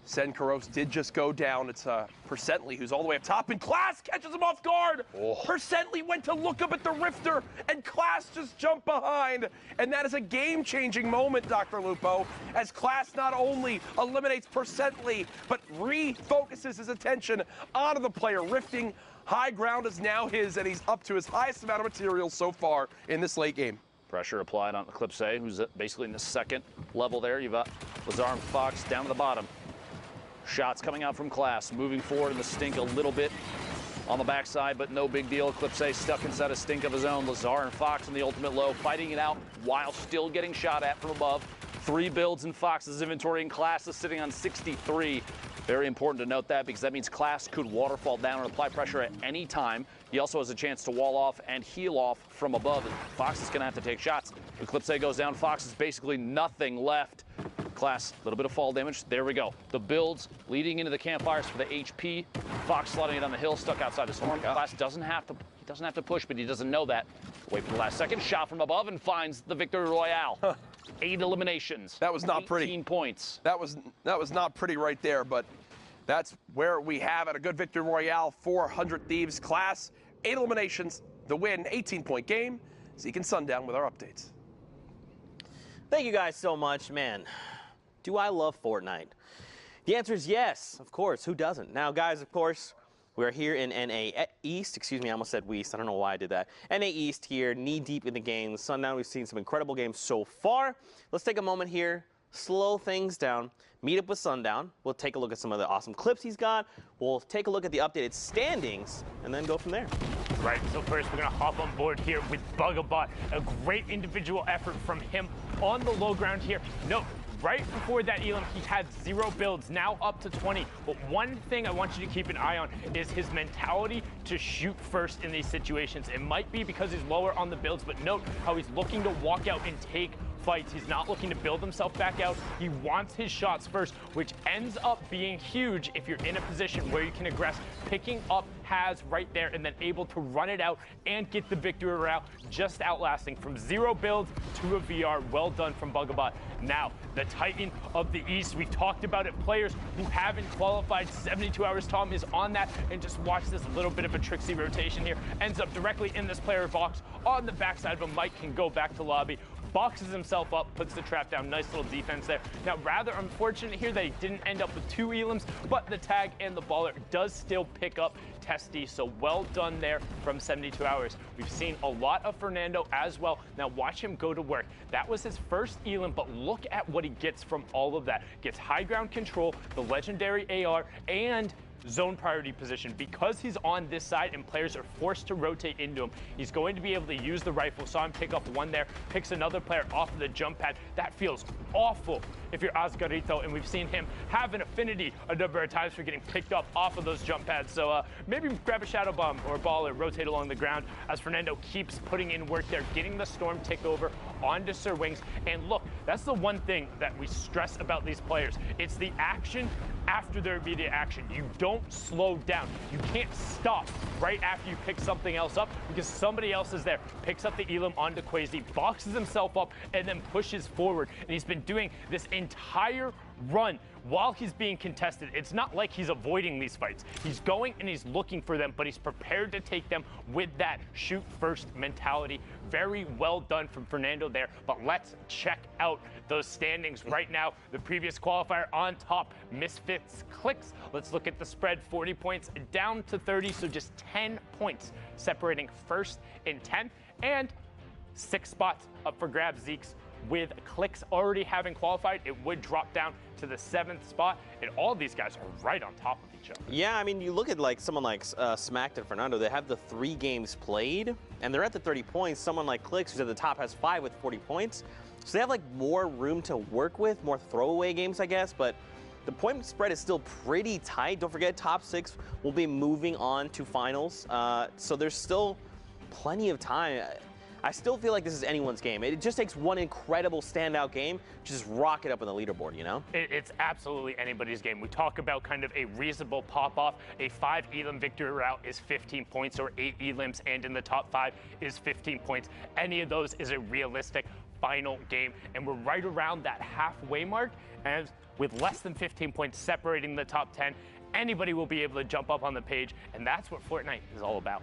Sen Karos did just go down. It's Percently who's all the way up top, and Class catches him off guard. Oh. Percently went to look up at the rifter, and Class just jumped behind. And that is a game-changing moment, Dr. Lupo, as Class not only eliminates Percently, but refocuses his attention onto the player rifting. High ground is now his, and he's up to his highest amount of materials so far in this late game. Pressure applied on Eclipse, who's basically in the second level there. You've got Lazar and Fox down to the bottom. Shots coming out from Class, moving forward in the stink a little bit on the backside, but no big deal. Eclipse stuck inside a stink of his own. Lazar and Fox in the ultimate low, fighting it out while still getting shot at from above. 3 builds in Fox's inventory, and Class is sitting on 63. Very important to note that, because that means Class could waterfall down and apply pressure at any time. He also has a chance to wall off and heal off from above. Fox is going to have to take shots. Eclipse goes down. Fox is basically nothing left. Class, a little bit of fall damage. There we go. The builds leading into the campfires for the HP. Fox slotting it on the hill, stuck outside the storm. Class doesn't have to push, but he doesn't know that. Wait for the last second. Shot from above and finds the victory royale. 8 eliminations. That was not pretty. 18 points. That was not pretty right there, but that's where we have it. A good victory royale for 100 Thieves. Class, 8 eliminations, the win, 18-point game. Zeke and Sundown with our updates. Thank you guys so much, man. Do I love Fortnite? The answer is yes, of course. Who doesn't? Now, guys, of course, we're here in NA East. Excuse me, I almost said West. I don't know why I did that. NA East here, knee-deep in the game. Sundown, we've seen some incredible games so far. Let's take a moment here, slow things down, meet up with Sundown. We'll take a look at some of the awesome clips he's got. We'll take a look at the updated standings, and then go from there. Right, so first we're going to hop on board here with Bugabot. A great individual effort from him on the low ground here. No. Right before that elim, he had 0 builds, now up to 20. But one thing I want you to keep an eye on is his mentality to shoot first in these situations. It might be because he's lower on the builds, but note how he's looking to walk out and take fights. He's not looking to build himself back out. He wants his shots first, which ends up being huge if you're in a position where you can aggress, picking up has right there and then able to run it out and get the victory route, just outlasting from 0 builds to a VR. Well done from Bugabot. Now, the Titan of the East, we've talked about it. Players who haven't qualified 72 hours, Tom is on that, and just watch this little bit of a tricksy rotation here. Ends up directly in this player box on the backside of him. Mike can go back to lobby, boxes himself up, puts the trap down. Nice little defense there. Now, rather unfortunate here that he didn't end up with 2 elims, but the tag and the baller does still pick up Testy, so well done there from 72 hours. We've seen a lot of Fernando as well. Now watch him go to work. That was his first elim, but look at what he gets from all of that. Gets high ground control, the legendary AR, and zone priority position. Because he's on this side and players are forced to rotate into him, he's going to be able to use the rifle. Saw him pick up one there, picks another player off of the jump pad. That feels awful if you're Oscarito, and we've seen him have an affinity a number of times for getting picked up off of those jump pads. So maybe grab a shadow bomb or a ball and rotate along the ground as Fernando keeps putting in work there, getting the storm tick over onto Sir Wings. And look, that's the one thing that we stress about these players. It's the action after their immediate action. You don't slow down. You can't stop right after you pick something else up because somebody else is there. Picks up the elim onto Quasi, boxes himself up, and then pushes forward. And he's been doing this entire run while he's being contested. It's not like he's avoiding these fights. He's going and he's looking for them, but he's prepared to take them with that shoot first mentality. Very well done from Fernando there, but let's check out those standings right now. The previous qualifier on top, Misfits Clicks. Let's look at the spread, 40 points down to 30, so just 10 points separating first and 10th, and 6 spots up for grabs. Zeke's with Clicks already having qualified, it would drop down to the 7th spot, and all these guys are right on top of each other. Yeah, I mean, you look at like someone like Smacked and Fernando, they have the 3 games played, and they're at the 30 points. Someone like Clicks, who's at the top, has 5 with 40 points. So they have like more room to work with, more throwaway games, I guess, but the point spread is still pretty tight. Don't forget, top 6 will be moving on to finals, so there's still plenty of time. I still feel like this is anyone's game. It just takes one incredible standout game to just rock it up on the leaderboard, you know? It's absolutely anybody's game. We talk about kind of a reasonable pop-off. A 5 elim victory route is 15 points, or 8 elims, and in the top 5 is 15 points. Any of those is a realistic final game, and we're right around that halfway mark, and with less than 15 points separating the top 10, anybody will be able to jump up on the page, and that's what Fortnite is all about.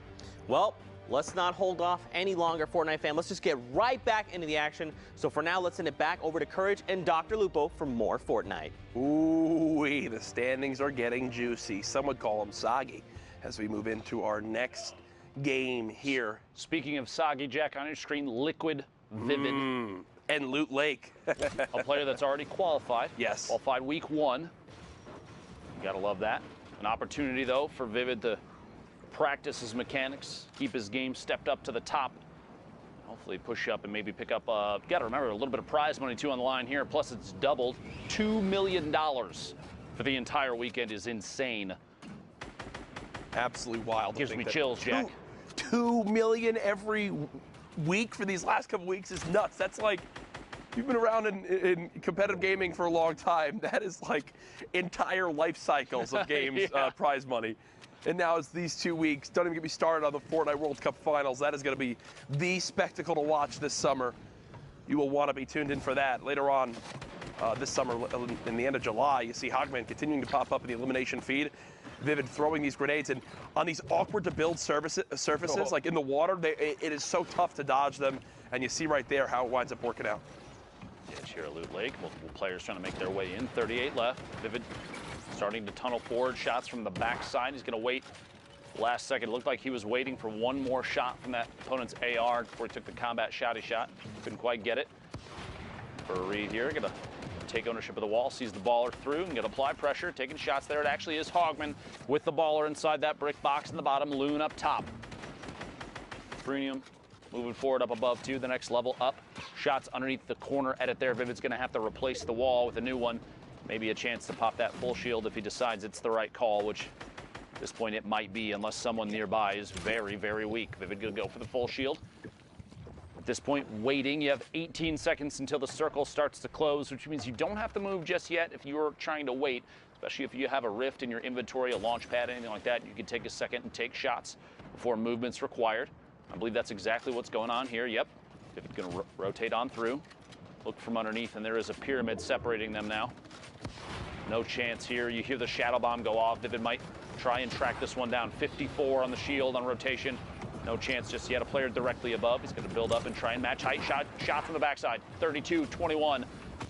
Well, let's not hold off any longer, Fortnite fam. Let's just get right back into the action. So for now, let's send it back over to Courage and Dr. Lupo for more Fortnite. Ooh-wee, the standings are getting juicy. Some would call them soggy as we move into our next game here. Speaking of soggy, Jack, on your screen, Liquid Vivid. And Loot Lake. A player that's already qualified. Yes. Qualified week 1. You gotta love that. An opportunity, though, for Vivid to practice his mechanics, keep his game stepped up to the top. Hopefully push up and maybe pick up, you gotta remember, a little bit of prize money too on the line here, plus it's doubled. $2 million for the entire weekend is insane. Absolutely wild. Gives me chills, Jack. $2 million every week for these last couple weeks is nuts. That's like, you've been around in competitive gaming for a long time. That is like entire life cycles of games, prize money. And now it's these 2 weeks. Don't even get me started on the Fortnite World Cup Finals. That is going to be the spectacle to watch this summer. You will want to be tuned in for that. Later on this summer, in the end of July, you see Hogman continuing to pop up in the elimination feed. Vivid throwing these grenades, and on these awkward to build surfaces, like in the water, it is so tough to dodge them. And you see right there how it winds up working out. Yeah, here at Loot Lake, multiple players trying to make their way in. 38 left. Vivid starting to tunnel forward. Shots from the backside. He's going to wait last second. It looked like he was waiting for one more shot from that opponent's AR before he took the combat shotty shot. Couldn't quite get it. For a read here, going to take ownership of the wall, sees the baller through, and going to apply pressure, taking shots there. It actually is Hogman with the baller inside that brick box in the bottom, Loon up top. Premium moving forward up above too, the next level up. Shots underneath the corner edit there. Vivid's going to have to replace the wall with a new one. Maybe a chance to pop that full shield if he decides it's the right call, which at this point it might be, unless someone nearby is very, very weak. Vivid going to go for the full shield. At this point, waiting. You have 18 seconds until the circle starts to close, which means you don't have to move just yet if you're trying to wait. especially if you have a rift in your inventory, a launch pad, anything like that. You can take a second and take shots before movement's required. I believe that's exactly what's going on here. Yep. Vivid's going to rotate on through. Look from underneath, and there is a pyramid separating them now. No chance here. You hear the shadow bomb go off. Vivid might try and track this one down. 54 on the shield on rotation. No chance just yet. A player directly above. He's going to build up and try and match height. Shot from the backside. 32-21.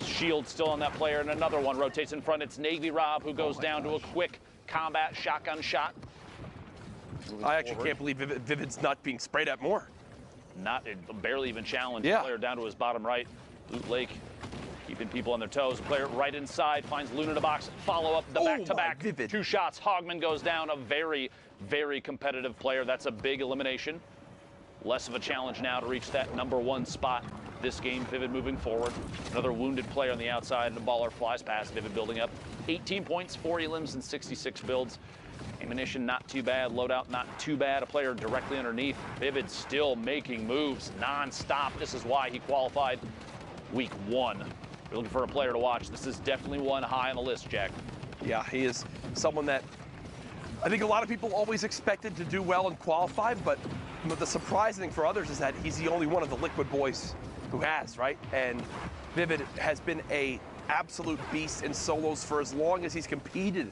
Shield still on that player, and another one rotates in front. It's Navy Rob who goes down to a quick combat shotgun shot. I actually can't believe Vivid's not being sprayed at more. Barely even challenged. Yeah. Player down to his bottom right. Loot Lake keeping people on their toes. A player right inside finds Loon in a box. Follow up the back-to-back. Two shots. Hogman goes down. A very, very competitive player. That's a big elimination. Less of a challenge now to reach that #1 spot this game. Vivid moving forward. Another wounded player on the outside, and a baller flies past. Vivid building up 18 points, 4 elims, and 66 builds. Ammunition not too bad. Loadout not too bad. A player directly underneath. Vivid still making moves non-stop. This is why he qualified week 1. You're looking for a player to watch. This is definitely one high on the list, Jack. Yeah, he is someone that I think a lot of people always expected to do well and qualify, but the surprising thing for others is that he's the only one of the Liquid boys who has, right? And Vivid has been a absolute beast in solos for as long as he's competed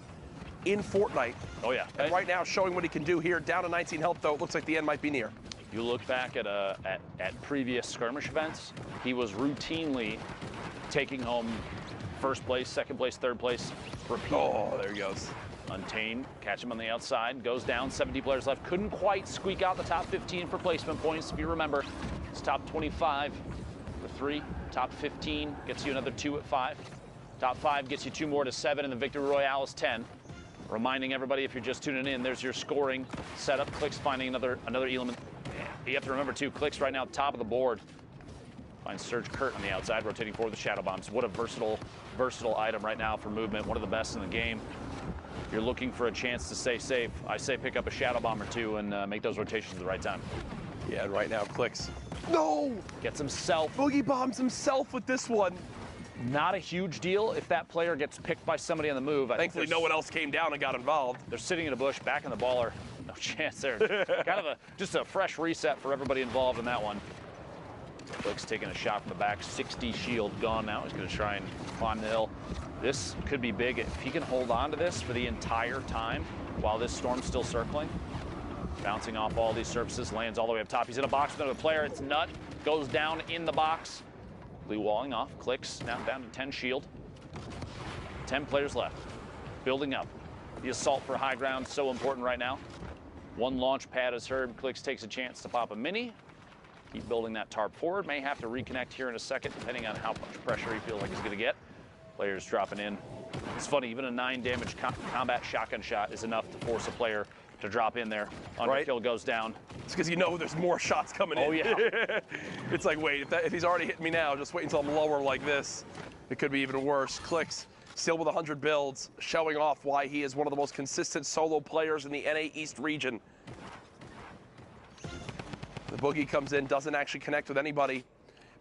in Fortnite. Oh, yeah. And right now showing what he can do here. Down to 19 health, though. It looks like the end might be near. You look back at previous skirmish events, he was routinely taking home first place, second place, third place. Repeat. Oh, there he goes. Untamed, catch him on the outside, goes down, 70 players left. Couldn't quite squeak out the top 15 for placement points. If you remember, it's top 25 for 3, top 15 gets you another 2 at 5. Top 5 gets you 2 more to 7, and the Victory Royale is 10. Reminding everybody, if you're just tuning in, there's your scoring setup. Clicks finding another element. You have to remember, too, Clicks right now top of the board. Finds Surge Kurt on the outside, rotating forward with the Shadow Bombs. What a versatile item right now for movement. One of the best in the game. You're looking for a chance to stay safe. I say pick up a Shadow Bomb or 2 and make those rotations at the right time. Yeah, and right now, Clicks. No! Gets himself. Boogie bombs himself with this one. Not a huge deal if that player gets picked by somebody on the move. Thankfully, no one else came down and got involved. They're sitting in a bush, back in the baller. No chance there. Kind of just a fresh reset for everybody involved in that one. Clicks taking a shot from the back. 60 shield gone now. He's going to try and climb the hill. This could be big if he can hold on to this for the entire time while this storm's still circling. Bouncing off all these surfaces, lands all the way up top. He's in a box with another player. It's Nut. Goes down in the box. Blue walling off. Clicks now down to 10 shield. 10 players left. Building up. The assault for high ground, so important right now. One launch pad is heard. Clicks takes a chance to pop a mini. Keep building that tarp forward. May have to reconnect here in a second, depending on how much pressure he feels like he's going to get. Players dropping in. It's funny, even a 9 damage combat shotgun shot is enough to force a player to drop in there. Underkill goes down. It's because you know there's more shots coming in. Oh, yeah. It's like, wait, if he's already hitting me now, just wait until I'm lower like this. It could be even worse. Clicks, still with 100 builds, showing off why he is one of the most consistent solo players in the NA East region. The Boogie comes in, doesn't actually connect with anybody,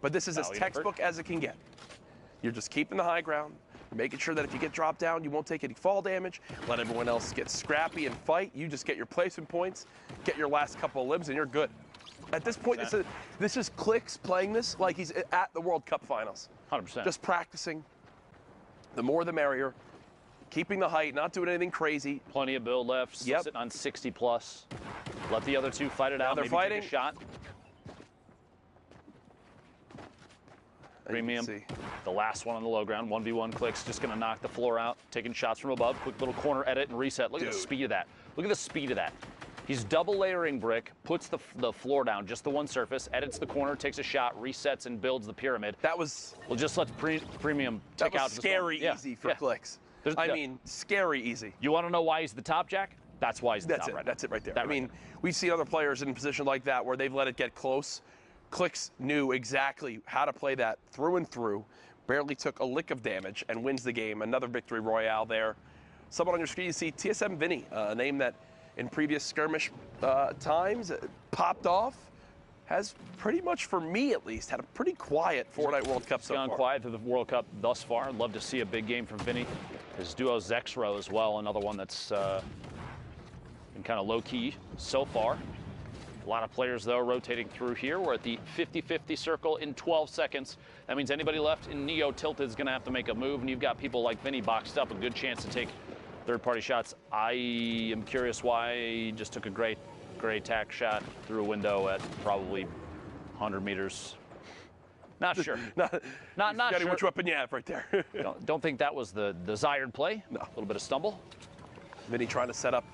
but this is as textbook as it can get. You're just keeping the high ground, making sure that if you get dropped down, you won't take any fall damage. Let everyone else get scrappy and fight. You just get your placement points, get your last couple of libs, and you're good. At this point, this is Clicks playing this like he's at the World Cup Finals. 100%. Just practicing. The more the merrier. Keeping the height, not doing anything crazy. Plenty of build left. Still sitting on 60 plus. Let the other 2 fight it out. They're maybe fighting. Take a shot. Premium. The last one on the low ground. 1v1 Clicks. Just going to knock the floor out. Taking shots from above. Quick little corner edit and reset. Look at the speed of that. Look at the speed of that. He's double layering brick, puts the floor down, just the one surface, edits the corner, takes a shot, resets, and builds the pyramid. That was... Well, just let Premium tick out. That was scary easy for Clicks. I mean, scary easy. You want to know why he's the top, Jack? That's why he's the top right now. That's it right there. I mean, we've seen other players in a position like that where they've let it get close. Clicks knew exactly how to play that through and through. Barely took a lick of damage and wins the game. Another Victory Royale there. Someone on your screen, you see TSM Vinny, a name that in previous skirmish times popped off. Has pretty much, for me at least, had a pretty quiet Fortnite World Cup so far. Gone quiet through the World Cup thus far. I'd love to see a big game from Vinny. His duo Zexro as well, another one that's been kind of low-key so far. A lot of players, though, rotating through here. We're at the 50-50 circle in 12 seconds. That means anybody left in Neo tilted is going to have to make a move, and you've got people like Vinny boxed up, a good chance to take third-party shots. I am curious why he just took a great tack shot through a window at probably 100 meters. Not sure. not sure. Which weapon you have right there. don't think that was the desired play. No. A little bit of stumble. Vinny trying to set up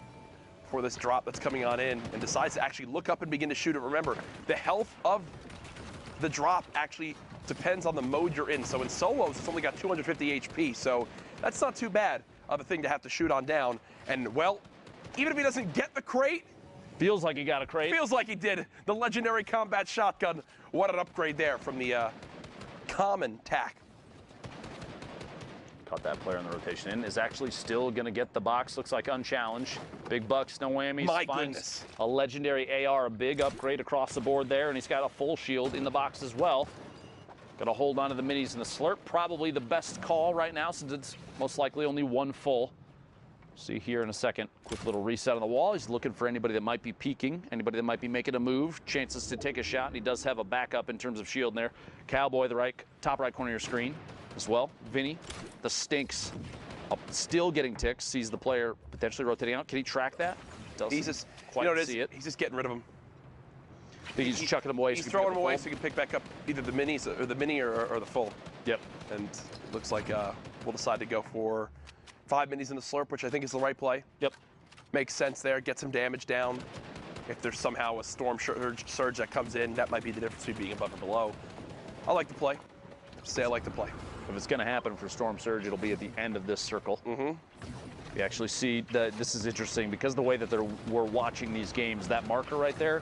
for this drop that's coming on in and decides to actually look up and begin to shoot it. Remember, the health of the drop actually depends on the mode you're in. So in solos, it's only got 250 HP. So that's not too bad of a thing to have to shoot on down. And, well, even if he doesn't get the crate, feels like he got a crate. Feels like he did. The legendary combat shotgun. What an upgrade there from the common tack. Caught that player in the rotation in. Is actually still going to get the box. Looks like unchallenged. Big bucks, no whammies. My Finds goodness. A legendary AR, a big upgrade across the board there, and he's got a full shield in the box as well. Got to hold on to the minis and the slurp. Probably the best call right now since it's most likely only one full. See here in a second. Quick little reset on the wall. He's looking for anybody that might be peeking, anybody that might be making a move, chances to take a shot, and he does have a backup in terms of shield in there. Cowboy, the top right corner of your screen as well. Vinny, the stinks, still getting ticks, sees the player potentially rotating out. Can he track that? Doesn't he's just, quite see it. He's just getting rid of him. Think he's chucking them away. He's throwing them away so he can pick back up either the minis or the mini or the full. Yep. And looks like we'll decide to go for 5 minis in the slurp, which I think is the right play. Yep. Makes sense there. Get some damage down. If there's somehow a storm surge that comes in, that might be the difference between being above or below. I like the play. Say I like the play. If it's going to happen for storm surge, it'll be at the end of this circle. Mm-hmm. You actually see that this is interesting because the way that we're watching these games, that marker right there,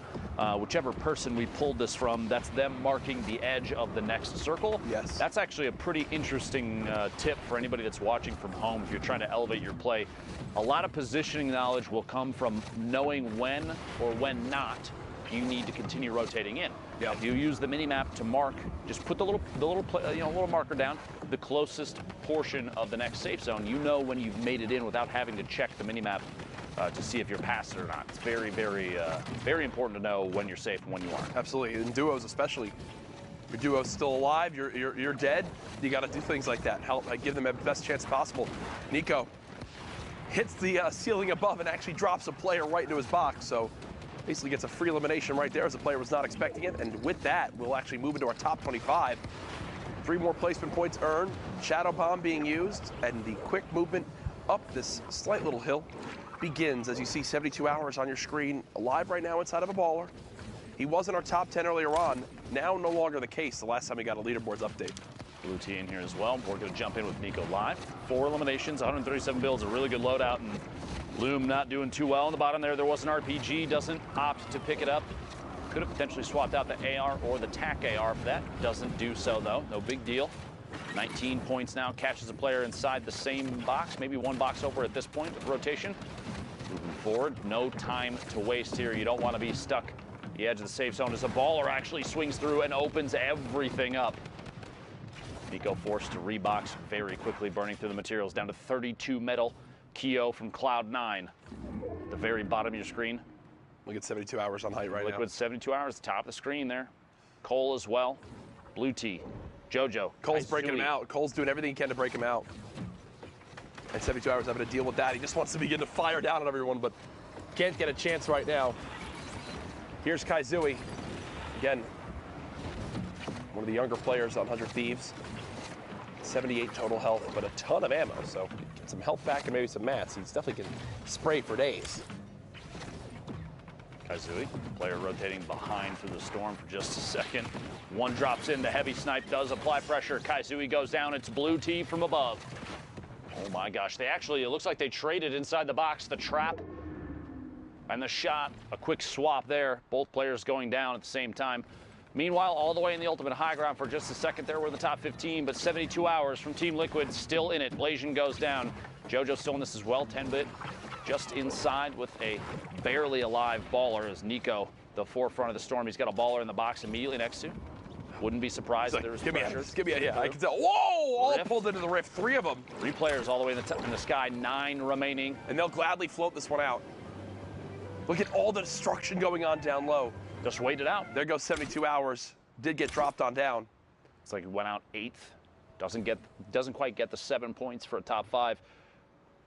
whichever person we pulled this from, that's them marking the edge of the next circle. Yes. That's actually a pretty interesting tip for anybody that's watching from home if you're trying to elevate your play. A lot of positioning knowledge will come from knowing when or when not you need to continue rotating in. Yeah. If you use the mini map to mark, just put the little marker down, the closest portion of the next safe zone, you know when you've made it in without having to check the mini map to see if you're past it or not. It's very, very, very important to know when you're safe and when you aren't. Absolutely, in duos especially. Your duo's still alive, you're dead. You got to do things like that. Help give them the best chance possible. Nico hits the ceiling above and actually drops a player right into his box. So basically gets a free elimination right there as the player was not expecting it. And with that, we'll actually move into our top 25. 3 more placement points earned. Shadow Bomb being used. And the quick movement up this slight little hill begins. As you see 72 hours on your screen, alive right now inside of a baller. He was in our top 10 earlier on. Now no longer the case the last time we got a leaderboards update. Blue T in here as well. We're going to jump in with Nico live. 4 eliminations, 137 builds, a really good loadout, and Loom not doing too well on the bottom there. There was an RPG, doesn't opt to pick it up. Could have potentially swapped out the AR or the TAC AR for that. Doesn't do so, though. No big deal. 19 points now. Catches a player inside the same box, maybe one box over at this point with rotation. Moving forward, no time to waste here. You don't want to be stuck at the edge of the safe zone as a baller actually swings through and opens everything up. Nico forced to rebox very quickly, burning through the materials down to 32 metal. Keo from Cloud9, the very bottom of your screen. Look at 72 hours on height right Liquid now. 72 hours, top of the screen there. Cole as well. Blue T, Jojo. Cole's breaking him out. Cole's doing everything he can to break him out. And 72 hours having to deal with that. He just wants to begin to fire down on everyone, but can't get a chance right now. Here's Kaizui. Again, one of the younger players on 100 Thieves. 78 total health, but a ton of ammo, so get some health back and maybe some mats. He's definitely can spray for days. Kaizui, player rotating behind through the storm for just a second. One drops in, the heavy snipe does apply pressure. Kaizui goes down, it's Blue T from above. Oh my gosh, it looks like they traded inside the box, the trap and the shot. A quick swap there, both players going down at the same time. Meanwhile, all the way in the ultimate high ground for just a second there, we're in the top 15, but 72 hours from Team Liquid still in it. Blasian goes down. Jojo still in this as well, 10-bit just inside with a barely alive baller as Nico, the forefront of the storm. He's got a baller in the box immediately next to. Wouldn't be surprised if there was pressure. Yeah, I can tell. Whoa! All Rift. pulled into the rift. 3 of them. 3 players all the way in the sky. 9 remaining. And they'll gladly float this one out. Look at all the destruction going on down low. Just wait it out. There goes 72 hours. Did get dropped on down. It's like he went out 8th. Doesn't quite get the 7 points for a top 5.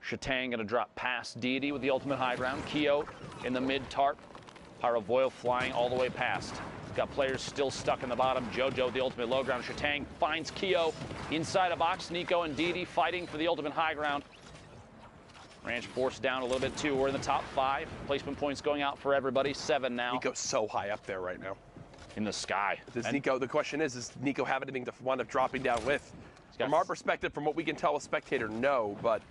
Shatang gonna drop past Deity with the ultimate high ground. Keo in the mid tarp. Pyrovoil flying all the way past. Got players still stuck in the bottom. Jojo, the ultimate low ground. Shatang finds Keo inside a box. Nico and Deity fighting for the ultimate high ground. Ranch forced down a little bit too. We're in the top 5. Placement points going out for everybody. 7 now. Nico's so high up there right now. In the sky. The question is Nico have anything to wind up dropping down with? From our perspective, from what we can tell a spectator, no, but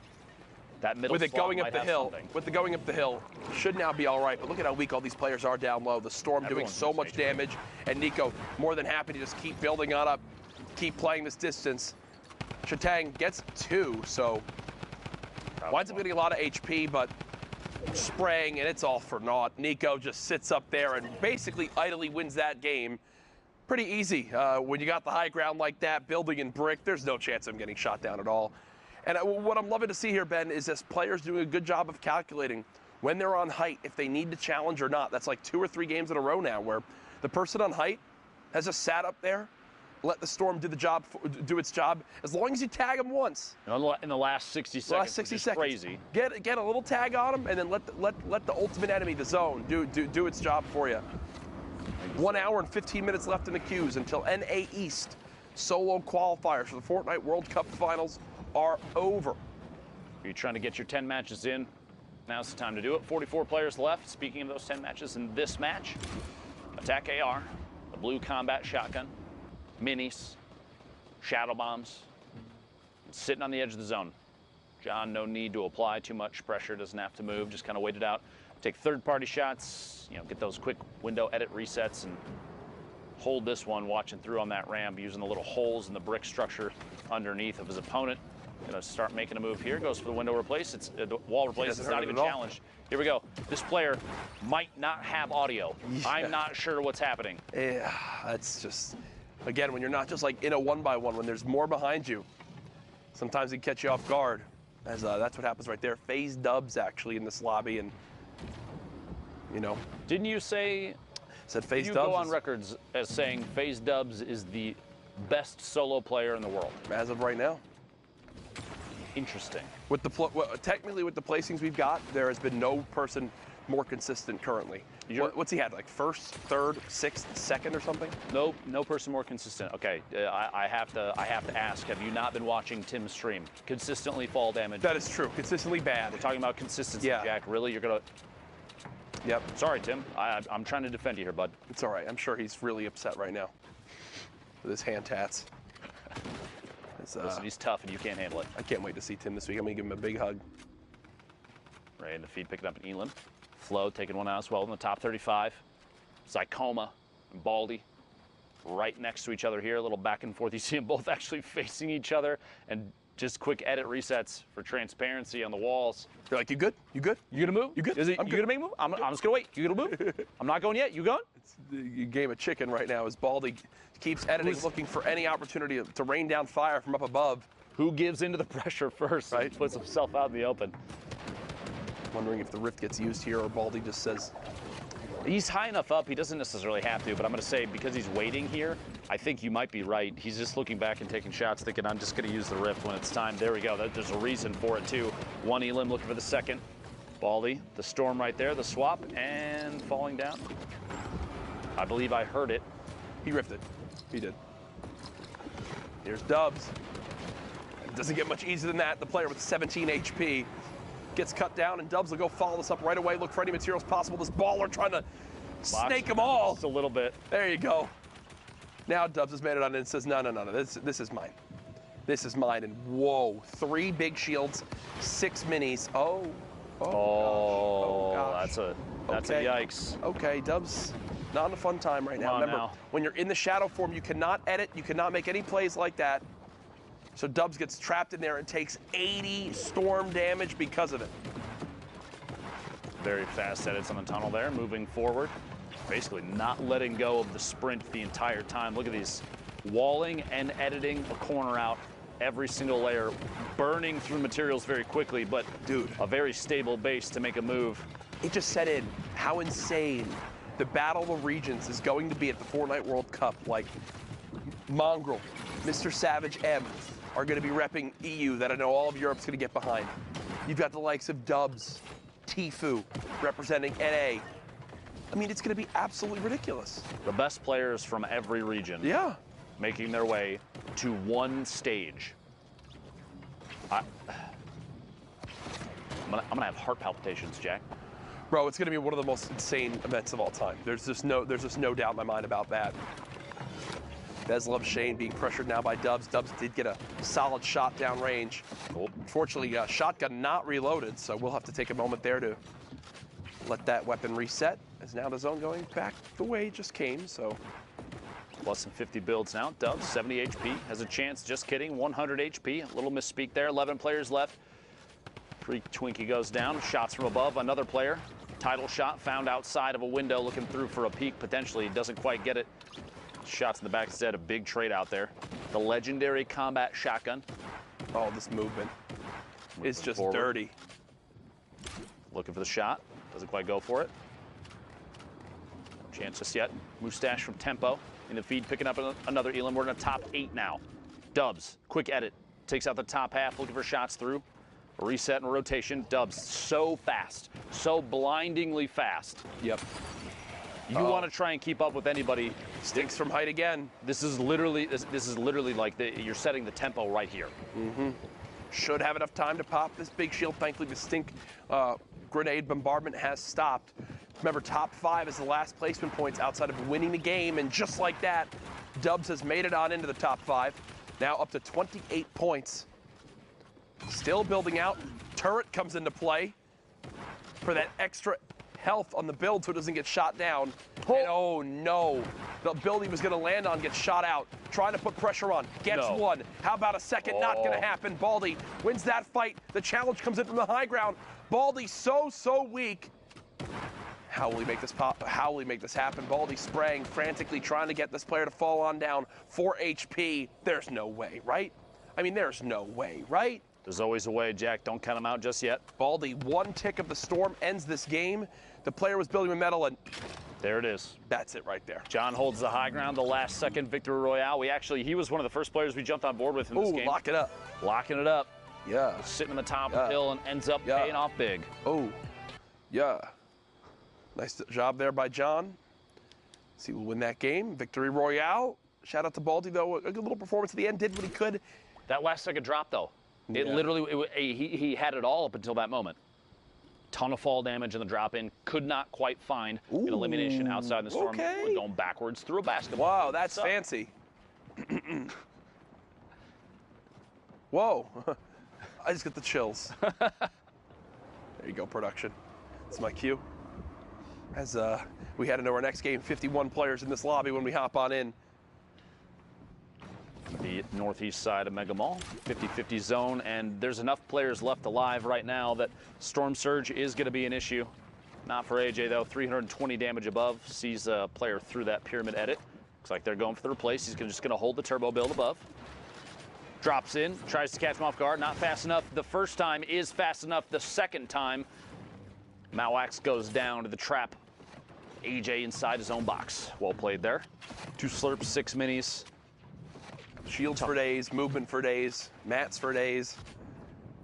that middle with it going up the hill, something. should now be all right. But look at how weak all these players are down low. The Storm doing so much damage, and Nico more than happy to just keep building on up, keep playing this distance. Shatang gets 2, so winds up getting a lot of HP, but spraying, and it's all for naught. Nico just sits up there and basically idly wins that game. Pretty easy. When you got the high ground like that, building in brick, there's no chance of him getting shot down at all. And what I'm loving to see here, Ben, is this players doing a good job of calculating when they're on height, if they need to challenge or not. That's like 2 or 3 games in a row now where the person on height has just sat up there, let the Storm do its job, as long as you tag them once. In the last 60 seconds, last 60 seconds. Crazy. Get a little tag on them, and then let the ultimate enemy, the zone, do its job for you. 1 hour and 15 minutes left in the queues until NA East solo qualifiers for the Fortnite World Cup Finals are over. You're trying to get your 10 matches in. Now's the time to do it. 44 players left. Speaking of those 10 matches in this match, Attack AR, the blue combat shotgun, minis, shadow bombs, sitting on the edge of the zone. John, no need to apply too much pressure, doesn't have to move, just kind of wait it out. Take third-party shots, get those quick window edit resets and hold this one watching through on that ramp using the little holes in the brick structure underneath of his opponent. Gonna start making a move here. Goes for the window replace. It's the wall replace. It's not even challenged. Here we go. This player might not have audio. Yeah. I'm not sure what's happening. Yeah, that's just, again, when you're not just like in a 1-by-1, when there's more behind you, sometimes it catch you off guard. As that's what happens right there. FaZe Dubs actually in this lobby, and Didn't you say? Said FaZe you Dubs. You go on records as saying FaZe Dubs is the best solo player in the world as of right now. Interesting. With technically with the placings we've got, there has been no person more consistent currently. What's he had, like first, third, sixth, second, or something? Nope, no person more consistent. Okay, I have to ask. Have you not been watching Tim's stream? Consistently fall damage. That is true. Consistently bad. We're talking about consistency, yeah. Jack. Really, you're gonna? Yep. Sorry, Tim. I'm trying to defend you here, bud. It's all right. I'm sure he's really upset right now with his hand tats. Listen, he's tough, and you can't handle it. I can't wait to see Tim this week. I'm going to give him a big hug. Right in the feed, picking up an Elam. Flo taking one out as well in the top 35. Zycoma and Baldy right next to each other here. A little back and forth. You see them both actually facing each other. And just quick edit resets for transparency on the walls. You're like, you good? You good? You gonna move? You good? You gonna make a move? I'm just gonna wait. You gonna move? I'm not going yet. You going? It's the game of chicken right now as Baldy keeps editing, looking for any opportunity to rain down fire from up above. Who gives into the pressure first, right? And puts himself out in the open. Wondering if the rift gets used here or Baldy just says. He's high enough up, he doesn't necessarily have to, but I'm going to say because he's waiting here, I think you might be right. He's just looking back and taking shots, thinking, I'm just going to use the rift when it's time. There we go. There's a reason for it, too. One Elim looking for the second. Baldy, the storm right there, the swap, and falling down. I believe I heard it. He rifted. He did. Here's Dubs. It doesn't get much easier than that. The player with 17 HP gets cut down, and Dubs will go follow this up right away. Look for any materials possible. This baller trying to snake them all. Just a little bit. There you go. Now Dubs has made it on and says, no. This is mine. This is mine. And whoa, 3 big shields, 6 minis. Oh gosh. That's a yikes. Okay, Dubs, not a fun time right now. Remember, when you're in the shadow form, you cannot edit. You cannot make any plays like that. So Dubs gets trapped in there and takes 80 storm damage because of it. Very fast edits on the tunnel there, moving forward. Basically not letting go of the sprint the entire time. Look at these walling and editing a corner out every single layer, burning through materials very quickly, but dude, a very stable base to make a move. It just set in how insane the Battle of the Regions is going to be at the Fortnite World Cup. Like, Mongrel, Mr. Savage M are going to be repping EU that I know all of Europe's going to get behind. You've got the likes of Dubs, Tfue representing NA. I mean, it's going to be absolutely ridiculous. The best players from every region making their way to one stage. I'm gonna have heart palpitations, Jack. Bro, it's going to be one of the most insane events of all time. There's just no doubt in my mind about that. Bez loves Shane being pressured now by Dubs. Dubs did get a solid shot down range. Cool. Unfortunately, shotgun not reloaded, so we'll have to take a moment there to let that weapon reset. As now the zone going back the way it just came, so. Less than 50 builds now. Dubs, 70 HP, has a chance. Just kidding, 100 HP. A little misspeak there. 11 players left. Freak Twinkie goes down. Shots from above. Another player. Title shot found outside of a window looking through for a peek potentially. Doesn't quite get it. Shots in the back instead. A big trade out there. The legendary combat shotgun. Oh, this movement is just forward. dirty. Looking for the shot. Doesn't quite go for it. No chance just yet. Mustache from Tempo in the feed, picking up another Elam. We're in a top 8 now. Dubs, quick edit. Takes out the top half, looking for shots through. A reset and rotation. Dubs, so fast. So blindingly fast. Yep. You want to try and keep up with anybody. Stinks from height again. This is literally like you're setting the tempo right here. Mm-hmm. Should have enough time to pop this big shield. Thankfully, the stink grenade bombardment has stopped. Remember, top 5 is the last placement points outside of winning the game, and just like that, Dubs has made it on into the top 5. Now up to 28 points. Still building out. Turret comes into play for that extra health on the build so it doesn't get shot down. And oh no, the build he was going to land on gets shot out. Trying to put pressure on, gets one. How about a second? Not going to happen. Baldy wins that fight. The challenge comes in from the high ground. Baldy so weak. How will he make this pop? How will he make this happen? Baldy spraying frantically, trying to get this player to fall on down. 4 HP. There's no way, right? I mean, there's no way, right? There's always a way, Jack. Don't count him out just yet. Baldy, one tick of the storm ends this game. The player was building with metal, and there it is. That's it right there. John holds the high ground, the last second victory royale. He was one of the first players we jumped on board with in this game. Lock it up. Locking it up. Yeah. Sitting on the top of the hill and ends up paying off big. Oh, yeah. Nice job there by John. See who'll win that game. Victory royale. Shout out to Baldy, though. A good little performance at the end. Did what he could. That last second drop, though. It literally, he had it all up until that moment. Ton of fall damage in the drop-in. Could not quite find an elimination outside the storm. Okay. Going backwards through a basketball. Wow, that's fancy. Whoa. I just got the chills. There you go, production. That's my cue. As we head into our next game, 51 players in this lobby when we hop on in. The northeast side of Mega Mall, 50-50 zone, and there's enough players left alive right now that Storm Surge is going to be an issue. Not for AJ, though. 320 damage above. Sees a player through that pyramid edit. Looks like they're going for the replace. He's just going to hold the turbo build above. Drops in, tries to catch him off guard. Not fast enough. The first time is fast enough. The second time, Malwax goes down to the trap. AJ inside his own box. Well played there. 2 slurps, 6 minis. Shields for days, movement for days, mats for days.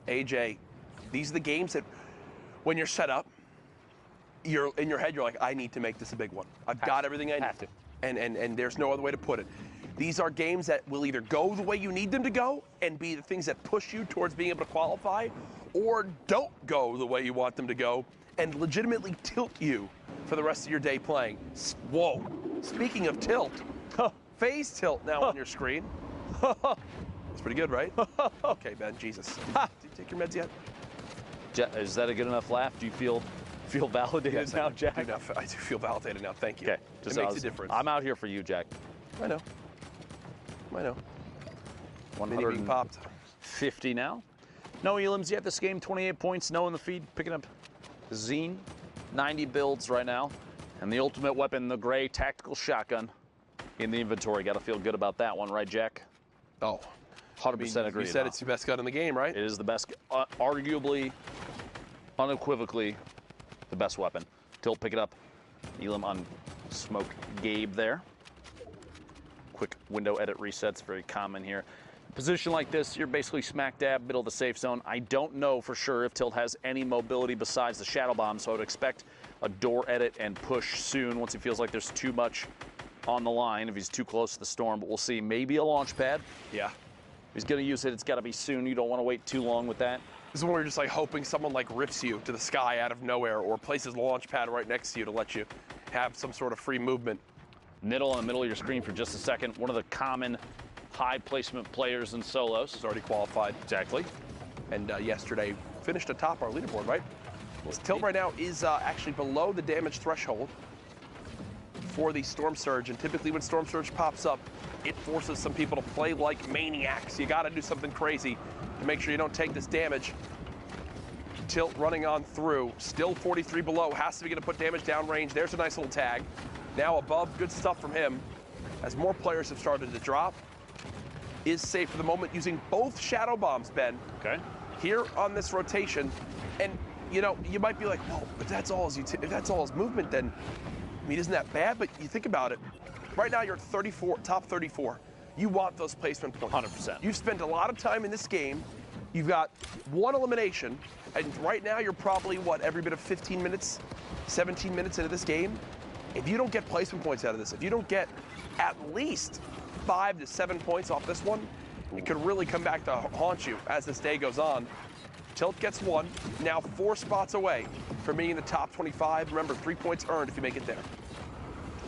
AJ, these are the games that when you're set up, you're in your head, you're like, I need to make this a big one. I've got everything I need. Have to. And there's no other way to put it. These are games that will either go the way you need them to go and be the things that push you towards being able to qualify, or don't go the way you want them to go and legitimately tilt you for the rest of your day playing. Whoa. Speaking of tilt, phase tilt now on your screen. It's pretty good, right? Okay, Ben, Jesus. Did you take your meds yet? Is that a good enough laugh? Do you feel validated now, Jack? I do feel validated now. Thank you. Okay. It makes a difference. I'm out here for you, Jack. I know. 100 being popped. 50 now. No elims yet this game. 28 points. No in the feed. Picking up Zine. 90 builds right now. And the ultimate weapon, the gray tactical shotgun. in the inventory. Got to feel good about that one, right, Jack? Oh, 100% agree. You said it's the best gun in the game, right? It is the best, arguably, unequivocally, the best weapon. Tilt, pick it up. Elam on Smoke Gabe there. Quick window edit resets, very common here. Position like this, you're basically smack dab, middle of the safe zone. I don't know for sure if Tilt has any mobility besides the shadow bomb, so I would expect a door edit and push soon once he feels like there's too much on the line, if he's too close to the storm, but we'll see. Maybe a launch pad. Yeah. If he's going to use it, it's got to be soon. You don't want to wait too long with that. This is when we're just like hoping someone like rips you to the sky out of nowhere or places a launch pad right next to you to let you have some sort of free movement. Middle in the middle of your screen for just a second. One of the common high placement players in solos. He's already qualified. Exactly. And yesterday finished atop our leaderboard, right? Well, Tilt right now is actually below the damage threshold for the Storm Surge, and typically when Storm Surge pops up, it forces some people to play like maniacs. You got to do something crazy to make sure you don't take this damage. Tilt running on through, still 43 below, has to be going to put damage downrange. There's a nice little tag. Now above, good stuff from him. As more players have started to drop, is safe for the moment using both shadow bombs, Ben. Okay. Here on this rotation, and you know, you might be like, well, if that's all his movement, then I mean, isn't that bad? But you think about it. Right now, you're at 34, top 34. You want those placement points. 100%. You've spent a lot of time in this game. You've got one elimination, and right now you're probably, what, every bit of 15 minutes, 17 minutes into this game? If you don't get placement points out of this, if you don't get at least 5 to 7 points off this one, it could really come back to haunt you as this day goes on. Tilt gets one, now 4 spots away from being in the top 25. Remember, 3 points earned if you make it there.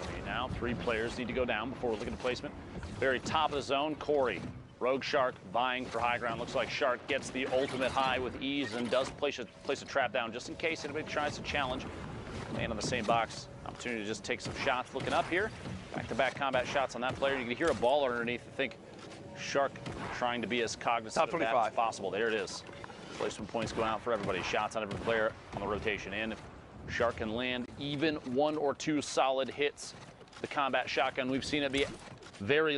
Okay, now 3 players need to go down before we look at the placement. Very top of the zone, Corey. Rogue Shark vying for high ground. Looks like Shark gets the ultimate high with ease and does place a trap down just in case anybody tries to challenge. And on the same box, opportunity to just take some shots. Looking up here, back-to-back combat shots on that player. You can hear a ball underneath. I think Shark trying to be as cognizant of that as possible. There it is. Placement points going out for everybody. Shots on every player on the rotation. And if Shark can land even 1 or 2 solid hits, the combat shotgun, we've seen it be very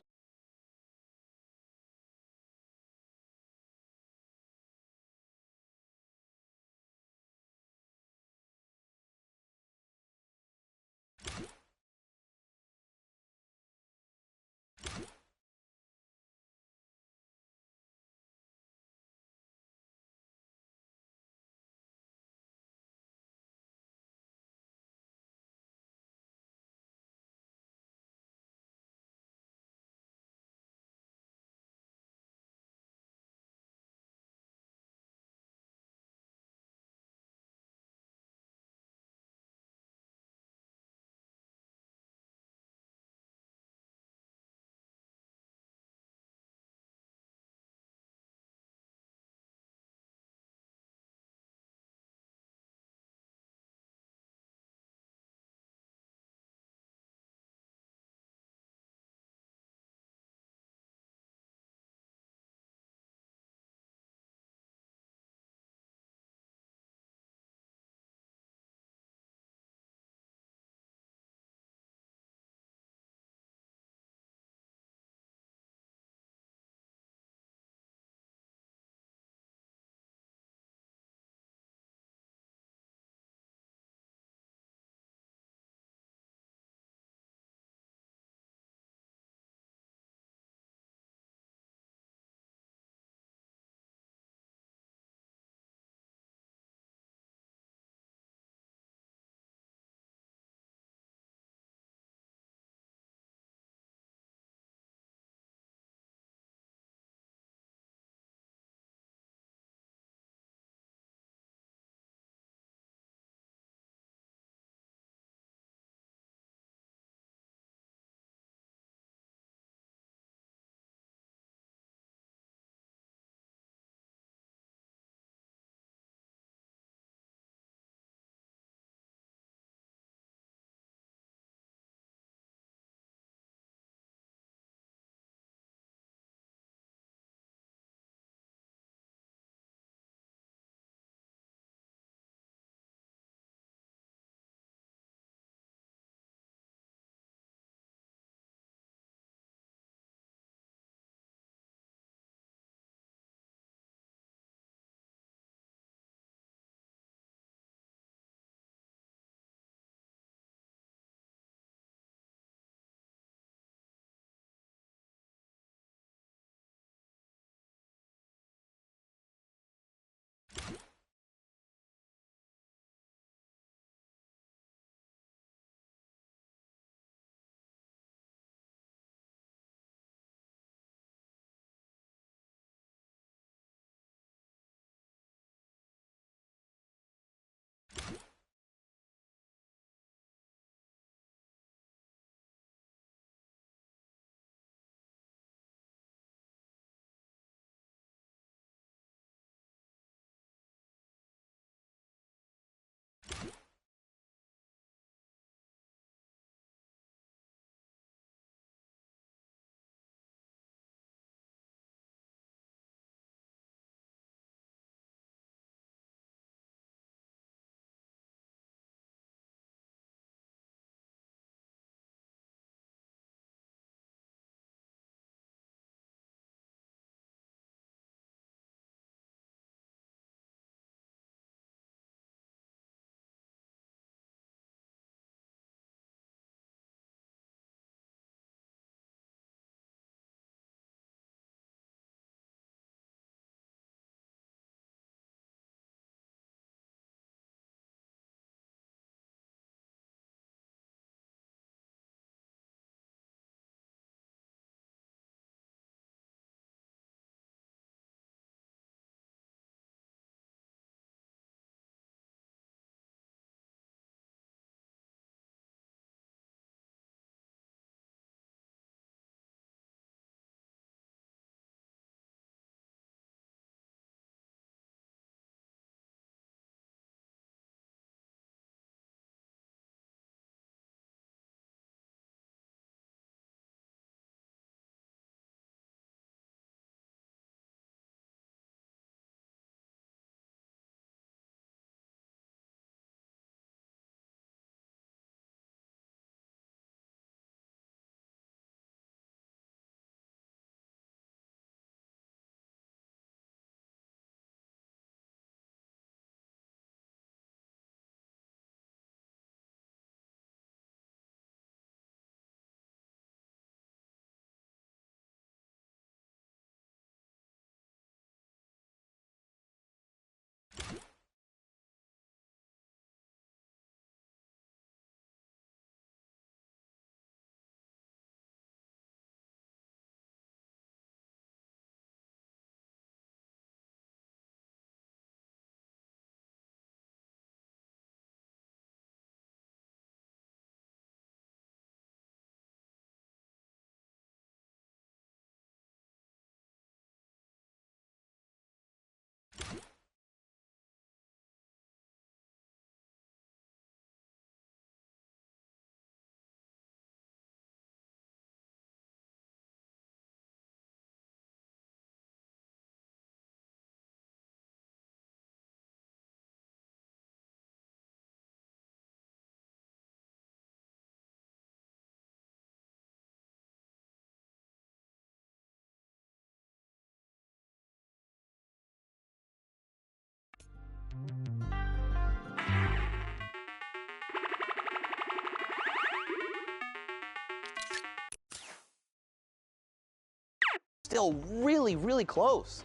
Still really, really close.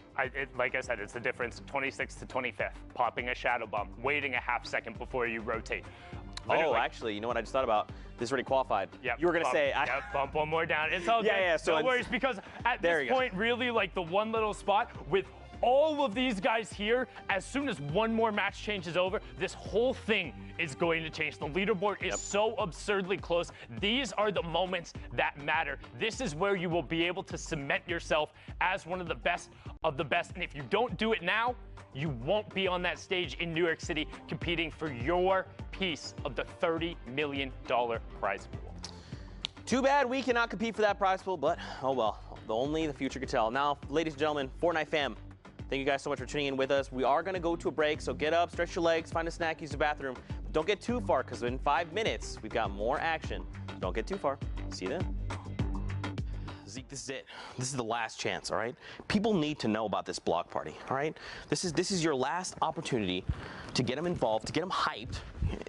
Like I said, it's the difference 26th to 25th. Popping a shadow bomb, waiting a half second before you rotate. Oh, actually, you know what I just thought about? This already qualified. Yep, You were going to say... bump one more down. It's all good. Yeah, so no worries, because at There this you go. point, really, like the one little spot with all of these guys here, as soon as one more match changes over, this whole thing is going to change. The leaderboard is so absurdly close. These are the moments that matter. This is where you will be able to cement yourself as one of the best of the best. And if you don't do it now, you won't be on that stage in New York City competing for your piece of the $30 million prize pool. Too bad we cannot compete for that prize pool, but oh well. Only the future could tell. Now, ladies and gentlemen, Fortnite fam, thank you guys so much for tuning in with us. We are going to go to a break, so get up, stretch your legs, find a snack, use the bathroom. But don't get too far, because in 5 minutes, we've got more action. Don't get too far. See you then. Zeke, this is it. This is the last chance, all right? People need to know about this block party, all right? This is your last opportunity to get them involved, to get them hyped.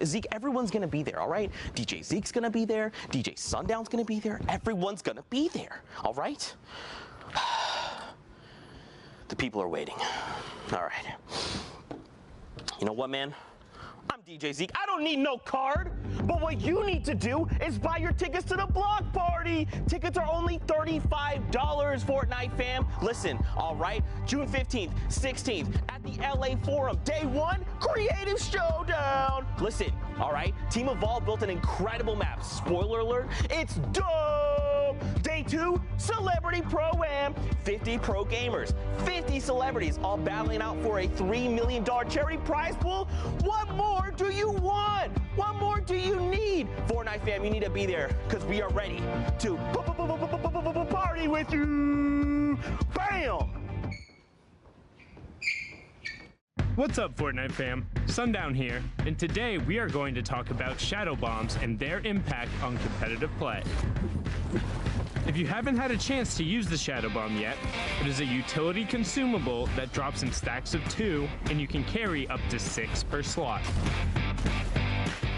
Zeke, everyone's gonna be there, all right? DJ Zeke's gonna be there. DJ Sundown's gonna be there. Everyone's gonna be there, all right? The people are waiting. All right. You know what, man? I'm DJ Zeke. I don't need no card. But what you need to do is buy your tickets to the block party. Tickets are only $35, Fortnite fam. Listen, all right, June 15th, 16th at the LA Forum. Day 1, Creative Showdown. Listen, all right, Team Evolve built an incredible map. Spoiler alert, it's dope. Day 2, Celebrity Pro-Am. 50 pro gamers, 50 celebrities, all battling out for a $3 million charity prize pool. What more do you want? What more do you need? Fortnite fam, you need to be there because we are ready to party with you. Bam! What's up, Fortnite fam? Sundown here, and today we are going to talk about shadow bombs and their impact on competitive play. If you haven't had a chance to use the shadow bomb yet, it is a utility consumable that drops in stacks of 2, and you can carry up to 6 per slot.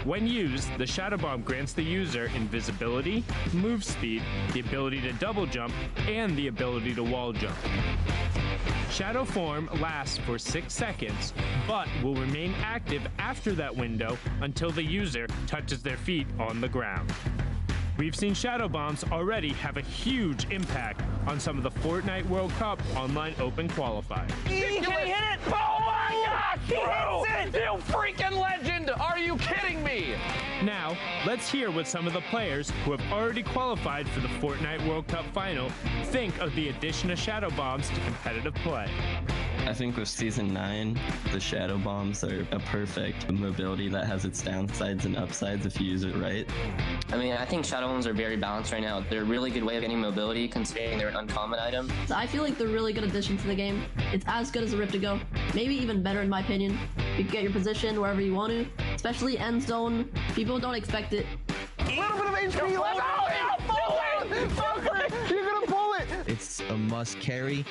When used, the shadow bomb grants the user invisibility, move speed, the ability to double jump, and the ability to wall jump. Shadow form lasts for 6 seconds, but will remain active after that window until the user touches their feet on the ground. We've seen shadow bombs already have a huge impact on some of the Fortnite World Cup online open qualifiers. Can he hit it? Oh my gosh! He hits it! You freaking legend! Are you kidding me? Now, let's hear what some of the players who have already qualified for the Fortnite World Cup final think of the addition of shadow bombs to competitive play. I think with Season 9, the shadow bombs are a perfect mobility that has its downsides and upsides if you use it right. I mean, I think shadow bombs are very balanced right now. They're a really good way of getting mobility considering they're an uncommon item. I feel like they're a really good addition to the game. It's as good as a Rift to Go, maybe even better in my opinion. You can get your position wherever you want to, especially end zone. People don't expect it. A little bit of HP left. You're gonna pull it. It's a must carry.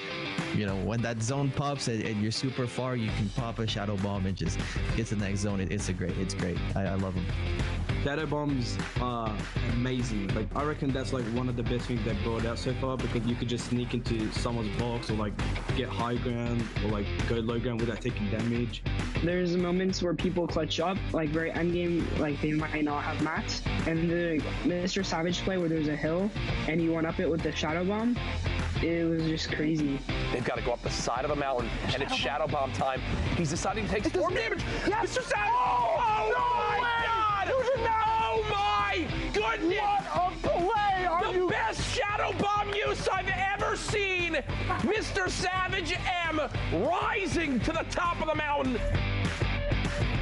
You know, when that zone pops and you're super far, you can pop a shadow bomb and just get to the next zone. It's great. I love them. Shadow bombs are amazing. Like, I reckon that's like one of the best things they've brought out so far, because you could just sneak into someone's box or like get high ground or like go low ground without taking damage. There's moments where people clutch up, like very end game, like they might not have mats. And the Mr. Savage play where there's a hill and you run up it with the shadow bomb, it was just crazy. They've got to go up the side of a mountain, and it's shadow bomb time. He's deciding to take storm damage. Yes, Mr. Savage! Oh my God! Oh my goodness! What a play! The best shadow bomb use I've ever seen! Mr. Savage M rising to the top of the mountain.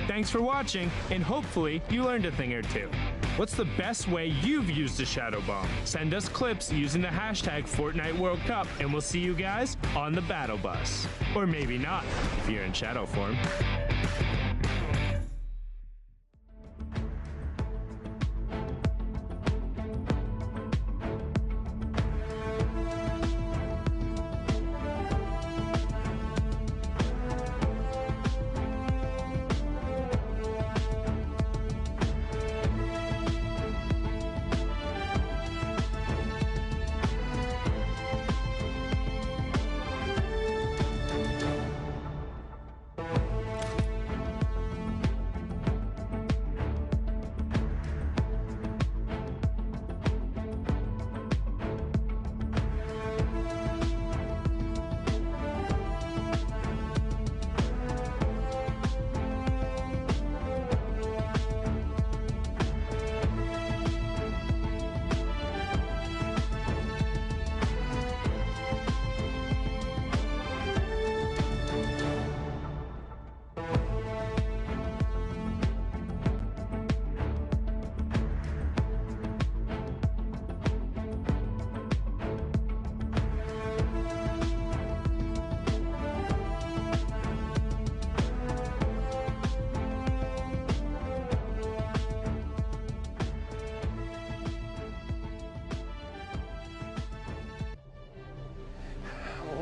Thanks for watching, and hopefully you learned a thing or two. What's the best way you've used a shadow bomb? Send us clips using the hashtag Fortnite World Cup, and we'll see you guys on the battle bus. Or maybe not, if you're in shadow form.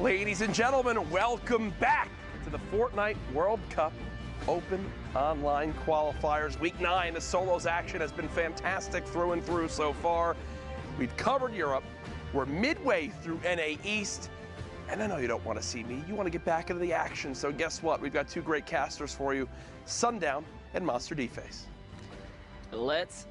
Ladies and gentlemen, welcome back to the Fortnite World Cup Open Online Qualifiers. Week 9, the solos action has been fantastic through and through so far. We've covered Europe. We're midway through NA East. And I know you don't want to see me. You want to get back into the action. So guess what? We've got two great casters for you, Sundown and Monster D-Face. Let's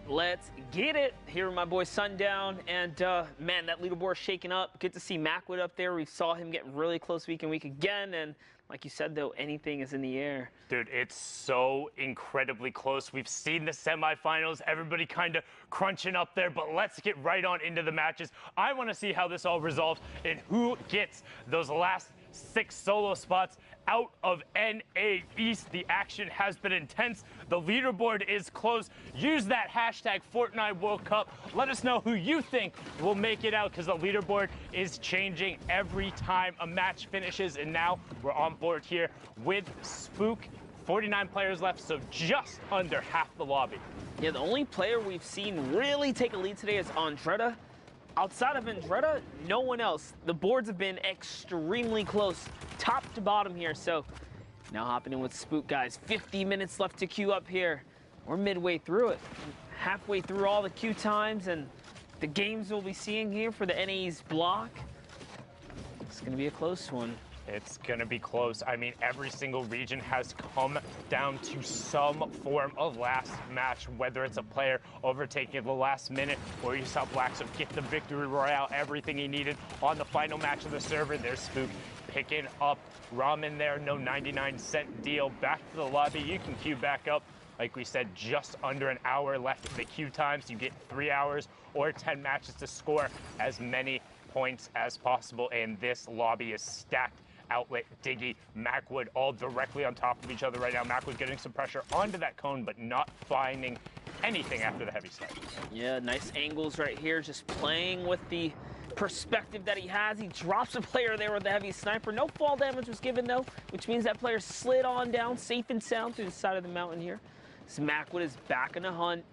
get it. Here are my boy Sundown, and man, that leaderboard shaking up. Good to see Macwood up there. We saw him get really close week again, and like you said, though, anything is in the air. Dude, it's so incredibly close. We've seen the semifinals, everybody kind of crunching up there, but let's get right on into the matches. I want to see how this all resolves and who gets those last 6 solo spots out of NA East. The action has been intense. The leaderboard is close. Use that hashtag Fortnite World Cup. Let us know who you think will make it out, because the leaderboard is changing every time a match finishes. And now we're on board here with Spook. 49 players left, so just under half the lobby. Yeah, the only player we've seen really take a lead today is Andretta. Outside of Andretta, no one else. The boards have been extremely close, top to bottom here. So now hopping in with Spook, guys. 50 minutes left to queue up here. We're midway through it. Halfway through all the queue times and the games we'll be seeing here for the NA's block. It's going to be a close one. It's going to be close. I mean, every single region has come down to some form of last match, whether it's a player overtaking at the last minute or you saw Blacksoap get the victory royale, everything he needed on the final match of the server. There's Spook picking up ramen there, no 99-cent deal. Back to the lobby. You can queue back up. Like we said, just under an hour left in the queue times. You get 3 hours or 10 matches to score as many points as possible, and this lobby is stacked. Outlet, Diggy, Macwood, all directly on top of each other right now. Macwood getting some pressure onto that cone, but not finding anything after the heavy snipe. Yeah, nice angles right here, just playing with the perspective that he has. He drops a player there with the heavy sniper. No fall damage was given, though, which means that player slid on down safe and sound through the side of the mountain here. So Macwood is back in the hunt.